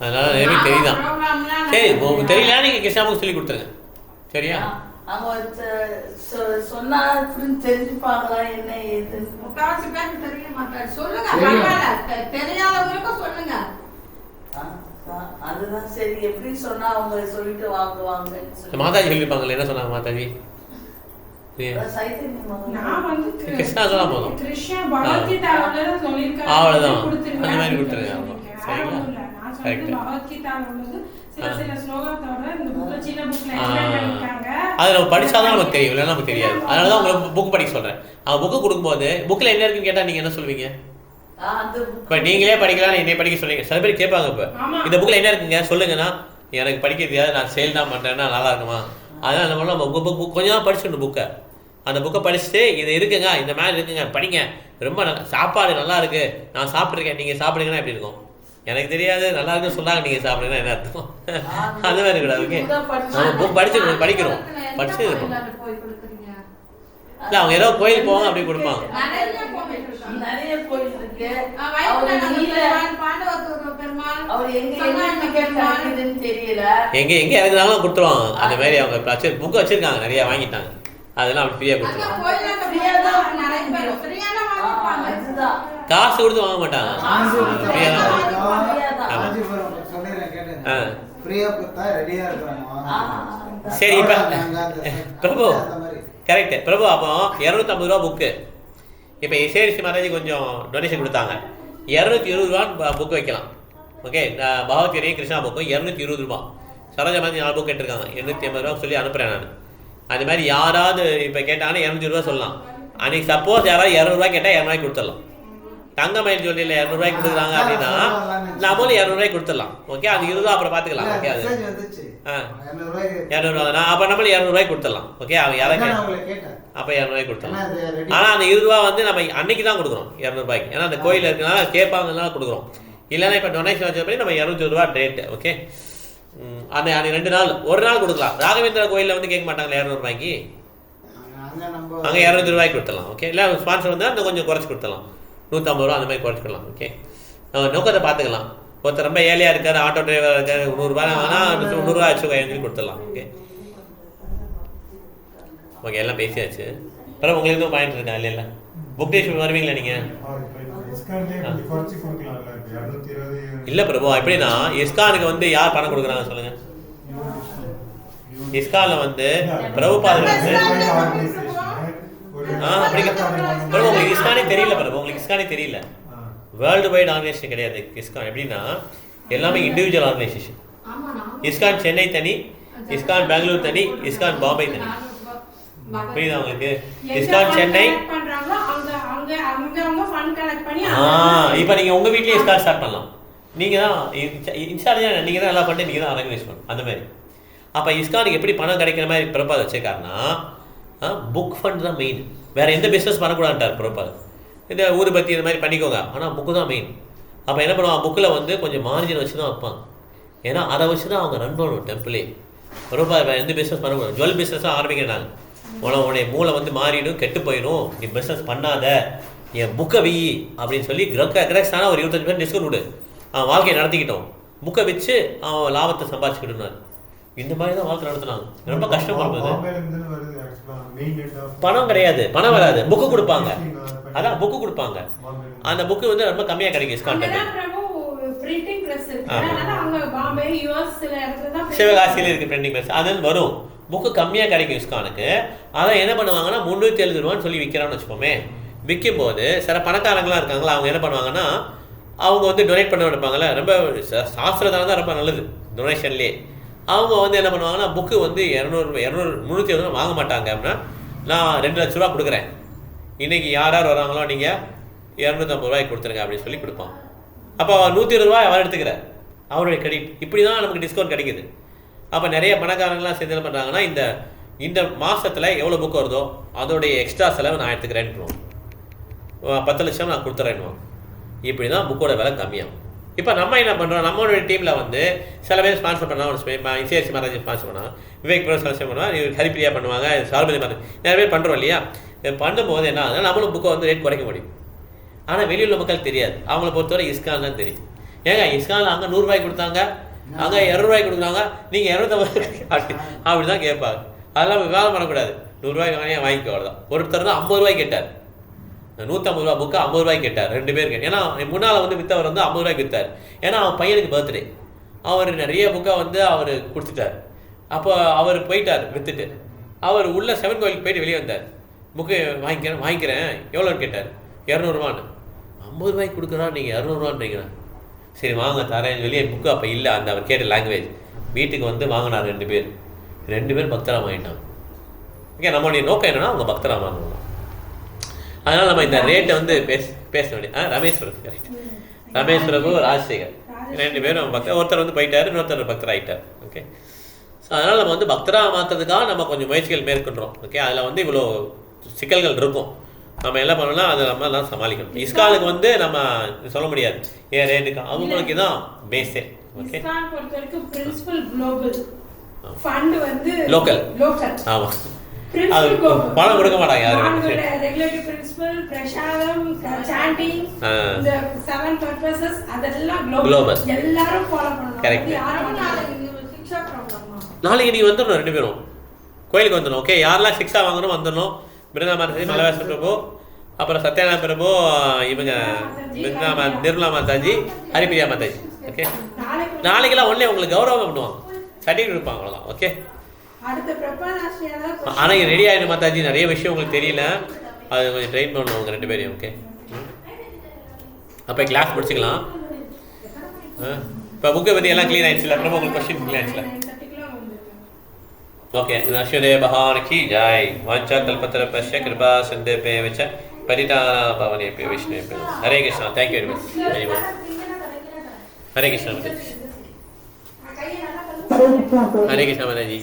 அதனால எனக்கு தெரியுதான். சரி, உங்களுக்கு தெரியல, நீங்க கிருஷ்ணா புக் சொல்லி கொடுத்துருங்க. சரியா? அவங்க சொன்னா தெரிஞ்சுப்பாங்களா என்ன ஏது? முக்காவாசி பேருக்கு தெரிய மாட்டாரு. சொல்லுங்க, தெரியாதவங்களுக்கும் சொல்லுங்க. அதுதான் சரி, எப்படி சொன்னா அவங்க சொல்லிட்டு வாங்குவாங்க. மாதாஜி சொல்லிருப்பாங்கல்ல, என்ன சொன்னாங்க மாதாஜி? கிருஷ்ணா பகவத்கீதா சொல்லிருக்காங்க, அவ்வளவுதான், அந்த மாதிரி கொடுத்துருங்க. சரிங்களா? நான் சொன்னது பகவத்கீதால உள்ளது சில ஸ்லோகத்தோட இந்த புக்ல சின்ன புக்ல எக்ஸ்பிளைன் பண்ணிருக்காங்க. அது நம்ம படிச்சாதான் நமக்கு தெரியும், இல்லைன்னா நமக்கு தெரியாது. அதனால தான் உங்களுக்கு புக் படிக்க சொல்றேன். அவன் புக்கு கொடுக்கும்போது புக்கில் என்ன இருக்குன்னு கேட்டால் நீங்கள் என்ன சொல்லுவீங்க? இப்போ நீங்களே படிக்கலாம், என்னை படிக்க சொல்லுவீங்க. சில பேர் கேட்பாங்க, இப்போ இந்த புக்கில் என்ன இருக்குங்க சொல்லுங்கன்னா, எனக்கு படிக்க தெரியாது, நான் சேல் தான் பண்ணுறேன்னா நல்லா இருக்குமா? அதனால் என்ன பண்ணலாம், நம்ம புக் கொஞ்சம் படிச்சுடணும் புக்கை. அந்த புக்கை படிச்சுட்டு இது இருக்குங்க, இந்த மாதிரி இருக்குங்க, படிங்க. ரொம்ப நல்லா சாப்பாடு நல்லா இருக்கு, நான் சாப்பிட்ருக்கேன், நீங்கள் சாப்பிடுங்கன்னா எப்படி இருக்கும்? எனக்கு தெரியாது, நல்லா இருக்குன்னு சொன்னாங்க, நீங்கள் சாப்பிடுங்கன்னா என்ன அர்த்தம்? அந்த மாதிரி கூடாது. ஓகே, நம்ம புக் படிச்சு படிக்கிறோம், படிச்சு இருப்போம். இல்லை, அவங்க ஏதோ கோயில் போவாங்க அப்படி கொடுப்பாங்க. நிறைய கோயில் இருக்கு. எங்க எங்க இறங்குனாலும் கொடுத்துருவாங்க. அந்த மாதிரி அவங்க புக் வச்சிருக்காங்க, நிறைய வாங்கிட்டாங்க. அதெல்லாம் அப்படி ஃப்ரீயா கொடுத்துருவாங்க. காசு கொடுத்து வாங்க மாட்டாங்க, ஃப்ரீயா தான் சரி. இப்ப பிரபு கரெக்ட் பிரபு. அப்போ 250 ரூபா புக்கு. இப்போ சேரிசி மகாராஜி கொஞ்சம் டொனேஷன் கொடுத்தாங்க. 220 ரூபா புக் வைக்கலாம். ஓகே, பகவத்கீதை கிருஷ்ணா புக்கும் 220 ரூபா. சரோஜா மாதிரி 4 புக் கேட்டிருக்காங்க, 280 ரூபா சொல்லி அனுப்புகிறேன் நான். அது மாதிரி யாராவது இப்போ கேட்டாங்கன்னா 220 ரூபா சொல்லலாம். அன்றைக்கி சப்போஸ் யாராவது 200 ரூபாய் கேட்டால் 200 ரூபாய்க்கு கொடுத்துடலாம். தங்கமயில் ஜுவல்லியில் 200 ரூபாய்க்கு கொடுக்குறாங்க அப்படின்னா நம்மளும் 200 ரூபாய்க்கு கொடுத்துடலாம். ஓகே, அது 20 ரூபா அப்புறம் பார்த்துக்கலாம். ஓகே, அது 200 ரூபா தான். அப்போ நம்மளும் 200 ரூபாய்க்கு கொடுத்துடலாம். ஓகே, அவங்க யாரும் அப்போ 200 ரூபாய்க்கு கொடுத்துடலாம். ஆனால் அந்த 20 ரூபா வந்து நம்ம அன்னைக்கு தான் கொடுக்குறோம் 200 ரூபாய்க்கு. ஏன்னா அந்த கோயில் இருக்குனால கேட்பாங்கனால கொடுக்குறோம். இல்லைன்னா இப்போ டொனேஷன் வச்சபடி நம்ம 220 ரூபா ரேட்டு. ஓகே, அந்த 2 நாள் ஒரு நாள் கொடுக்கலாம். ராகவேந்திரா கோயிலில் வந்து கேட்க மாட்டாங்களா 200 ரூபாய்க்கு? அங்கே 220 ரூபாய்க்கு கொடுத்துடலாம். ஓகே, இல்லை ஸ்பான்சர் வந்தால் இன்னும் கொஞ்சம் குறைச்சி கொடுத்துடலாம், 150 ரூபா அந்த மாதிரி குறைச்சிக்கலாம். ஓகே, நோக்கத்தை பார்த்துக்கலாம். ஒருத்தர் ரொம்ப ஏழையாக இருக்காரு, ஆட்டோ டிரைவராக இருக்காரு, 100 ரூபாய் ஆனால் 100 ரூபா ஆச்சு சொல்லி கொடுத்துடலாம். ஓகே ஓகே, எல்லாம் பேசியாச்சு. அப்புறம் உங்களுக்கு எதுவும் பாயிண்ட் இருக்கா? இல்லை இல்லை, புக் டேஷன் வருவீங்களா நீங்கள்? இல்லை பிரபு, எப்படின்னா இஸ்கானுக்கு வந்து யார் பணம் கொடுக்குறாங்க சொல்லுங்க? இஸ்கானில் வந்து பிரபுபாதர் வந்து பிரபு உங்களுக்கு இஸ்கானே தெரியல. பிரபு உங்களுக்கு இஸ்கானே தெரியல. வேர்ல்டு வைட் ஆர்கனைசேஷன் கிடையாது இஸ்கான். எப்படின்னா எல்லாமே இண்டிவிஜுவல் ஆர்கனைசேஷன். இஸ்கான் சென்னை தனி, இஸ்கான் பெங்களூர் தனி, இஸ்கான் பாம்பே தனி. புரியுதா உங்களுக்கு? இஸ்கான் சென்னை. இப்போ நீங்கள் உங்கள் வீட்லேயே இஸ்கான் ஸ்டார்ட் பண்ணலாம். நீங்கள் தான் இன்சார்ஜாக, நீங்கள் தான் நல்லா பண்ணிட்டு நீங்கள் தான் ஆர்கனைஸ் பண்ணணும். அந்த மாதிரி அப்போ இஸ்கானுக்கு எப்படி பணம் கிடைக்கிற மாதிரி பிரபாத் வச்சுருக்காருன்னா, புக் ஃபண்ட் தான் மெயின். வேறு எந்த பிஸ்னஸ் பண்ணக்கூடாதுட்டார் பிரபாத். இந்த ஊதுபத்தி இந்த மாதிரி பண்ணிக்கோங்க, ஆனால் புக்கு தான் மெயின். அப்போ என்ன பண்ணுவாங்க, புக்கில் வந்து கொஞ்சம் மார்ஜின் வச்சு தான் வைப்பாங்க. ஏன்னா அதை வச்சு தான் அவங்க ரன் பண்ணணும் டெம்பிளே. பிரபாத் வேறு எந்த பிஸ்னஸ் பண்ணக்கூடாது. ஜுவல் பிஸ்னஸாக ஆரம்பிக்கிறாங்க. உன்னுடைய மூளை வந்து மாறிடும், கெட்டு போயிடும், நீ பிஸ்னஸ் பண்ணாத, என் புக்கை வை அப்படின்னு சொல்லி கிரக்ஸான ஒரு 25 பேர் டிஸ்கவுண்ட் கொடு, அவன் வாழ்க்கையை நடத்திக்கிட்டோம், புக்கை வச்சு அவன் லாபத்தை சம்பாதிச்சுக்கிட்டுனார். இந்த மாதிரி தான் வாழ்க்கை நடத்தினாங்க. ரொம்ப கஷ்டமா இருந்தது. பணம் கிடையாது, பணம் வராது, புக்கு கொடுப்பாங்க. அதான் புக்கு கொடுப்பாங்க. அந்த புக்கு வந்து ரொம்ப கம்மியாக கிடைக்கும் இஸ்கான்ட்டு. சிவகாசியில் இருக்கு பிரிண்டிங் பிரஸ், அது வரும். புக்கு கம்மியாக கிடைக்கும் இஸ்கானுக்கு. அதான் என்ன பண்ணுவாங்கன்னா 370 ரூபான்னு சொல்லி விற்கிறான்னு வச்சுப்போமே. விற்கும் போது சில பணக்காரங்களாம் இருக்காங்களா, அவங்க என்ன பண்ணுவாங்கன்னா அவங்க வந்து டொனேட் பண்ண வைப்பாங்கல்ல. ரொம்ப சாஸ்திரத்தான தான் ரொம்ப நல்லது டொனேஷன்லேயே. அவங்க வந்து என்ன பண்ணுவாங்கன்னா புக்கு வந்து 320 வாங்க மாட்டாங்க. அப்படின்னா நான் 2 லட்ச ரூபா கொடுக்குறேன், இன்றைக்கி யார் யார் வராங்களோ நீங்கள் 250 ரூபாய்க்கு கொடுத்துருங்க அப்படின்னு சொல்லி கொடுப்பான். அப்போ 120 ரூபாய் அவர் எடுத்துக்கிறார், அவருடைய கிரெடிட். இப்படி தான் நமக்கு டிஸ்கவுண்ட் கிடைக்குது. அப்போ நிறைய பணக்காரங்களாம் சேர்ந்து என்ன பண்ணுறாங்கன்னா இந்த மாதத்தில் எவ்வளோ புக் வருதோ அதோடைய எக்ஸ்ட்ரா செலவு நான் எடுத்துக்கிறேன்னு 10 லட்சம் நான் கொடுத்துறேன்னு. இப்படி தான் புக்கோட விலை கம்மியாகும். இப்போ நம்ம என்ன பண்ணுறோம், நம்மளோட டீமில் வந்து சில பேர் ஸ்பான்சர் பண்ணலாம். இசேசி மகாராஜ் ஸ்பான்சர் பண்ணுவாங்க, விவேக் பிரஸ் ஸ்பான்சர் பண்ணுவாங்க, ஹரிப்பிரியா பண்ணுவாங்க, சார்பதி மாதிரி நிறைய பேர் பண்ணுறோம் இல்லையா. பண்ணும்போது என்ன ஆகுதுன்னா நம்மளும் புக்கை வந்து ரேட் குறைக்க முடியும். ஆனால் வெளியுள்ள மக்கள் தெரியாது. அவங்கள பொறுத்தவரை இஸ்கான் தான் தெரியும். ஏங்க இஸ்கானில் அங்கே 100 ரூபாய்க்கு கொடுத்தாங்க, அங்கே 200 ரூபாய்க்கு கொடுக்குறாங்க, நீங்கள் 250 அப்படி தான் கேட்பாங்க. அதெல்லாம் வேலை பண்ணக்கூடாது. 100 ரூபாய்க்கு வாங்கிக்கோ, அவ்வளோதான். ஒருத்தர் தான் 50 ரூபாய்க்கு கேட்டார், 150 ரூபா புக்கு 50 ரூபாய்க்கு கேட்டார். 2 பேர் கேட்டார். ஏன்னா முன்னால் வந்து விற்றவர் வந்து 50 ரூபாய்க்கு விற்றார். ஏன்னா அவன் பையனுக்கு பர்த்டே, அவர் நிறைய புக்கை வந்து அவர் கொடுத்துட்டார். அப்போ அவர் போயிட்டார் விற்றுட்டு. அவர் உள்ள 7 கோயிலுக்கு போயிட்டு வெளியே வந்தார். புக்கு வாங்கிக்கிறேன் எவ்வளோன்னு கேட்டார். 200 ரூபான்னு. 50 ரூபாய்க்கு கொடுக்குறா, நீங்கள் 200 ரூபான்றீங்களா? சரி வாங்க தரேன்னு சொல்லி புக்கு அப்போ இல்லை அந்த அவர் கேட்ட லாங்குவேஜ். வீட்டுக்கு வந்து வாங்கினார் 2 பேர். 2 பேர் பக்தராக வாங்கிட்டாங்க. ஓகே, நம்மளுடைய நோக்கம் என்னன்னா அவங்க பக்தராக வாங்கணும். அதனால் நம்ம இந்த ரேட்டை வந்து பேச வேண்டிய ரமேஷ் பிரபு, கரெக்ட். ரமேஷ் பிரபு, ராஜசேகர் 2 பேரும் பக்தர். ஒருத்தர் வந்து போயிட்டார், இன்னொருத்தர் பக்தர் ஆகிட்டார். ஓகே, ஸோ அதனால் நம்ம வந்து பக்தராக மாற்றுறதுக்காக நம்ம கொஞ்சம் முயற்சிகள் மேற்கொள்கிறோம். ஓகே, அதில் வந்து இவ்வளோ சிக்கல்கள் இருக்கும். நம்ம என்ன பண்ணலாம், அதை நம்ம எல்லாம் சமாளிக்கணும். இஸ்கானுக்கு வந்து நம்ம சொல்ல முடியாது ஏன் ரேட்டுக்கு, அவங்களுக்கு தான் பேஸே. ஓகே, இஸ்கான் பொறுத்தவரைக்கும் பிரின்சிபல் குளோபல், ஃபண்ட் வந்து லோக்கல். ஆமாம், அது பணம் கொடுக்க மாட்டாங்க யாரும். ரெகுலேட்டரி பிரின்சிபல், பிரசாதம், சாண்டிங், இந்த 7 பர்பசஸ் அதெல்லாம் குளோபல், எல்லாரும் ஃபாலோ பண்ணணும். கரெக்ட். யாரும் சிக்ஷா ப்ராப்ளமா நாளைக்கு நீ வந்துடணும், 2 பேரும் கோயிலுக்கு வந்துடணும். ஓகே, யாரெல்லாம் சிக்ஷா வாங்கணும் வந்துடணும். மிருதா மாதாஜி, மலவேச பிரபு, அப்புறம் சத்யநாராயண பிரபு, இவங்க நிர்மலா மாதாஜி, ஹரிபிரியா மாதாஜி. ஓகே, நாளைக்கெல்லாம் ஒன்றே உங்களுக்கு கௌரவம் பண்ணுவாங்க, சர்டிஃபிகேட் கொடுப்பாங்க, அவ்வளோதான். ஓகே, அடுத்த பிரபாதாஸ்ரியால ஆனால் ரெடி ஆகிடும் மாதாஜி. நிறைய விஷயம் உங்களுக்கு தெரியல, அது கொஞ்சம் ட்ரெயின் பண்ணணும் உங்கள் 2 பேரையும். ஓகே, அப்போ கிளாஸ் முடிச்சுக்கலாம். இப்போ புக்கை பற்றி எல்லாம் க்ளீன் ஆகிடுச்சுல, அப்புறமா உங்களுக்கு கொஸ்டின் க்ளீன் ஆகிடுச்சுல. ओके, नश्वदे भगवान की जय। वांछा कल्पतरुभ्यश्च कृपा सिन्धुभ्येव च पतितानां पावनेभ्यो वैष्णवेभ्यो नमः। Hare Krishna, thank you very much, very good. Hare Krishna, Hare Krishna Mata ji.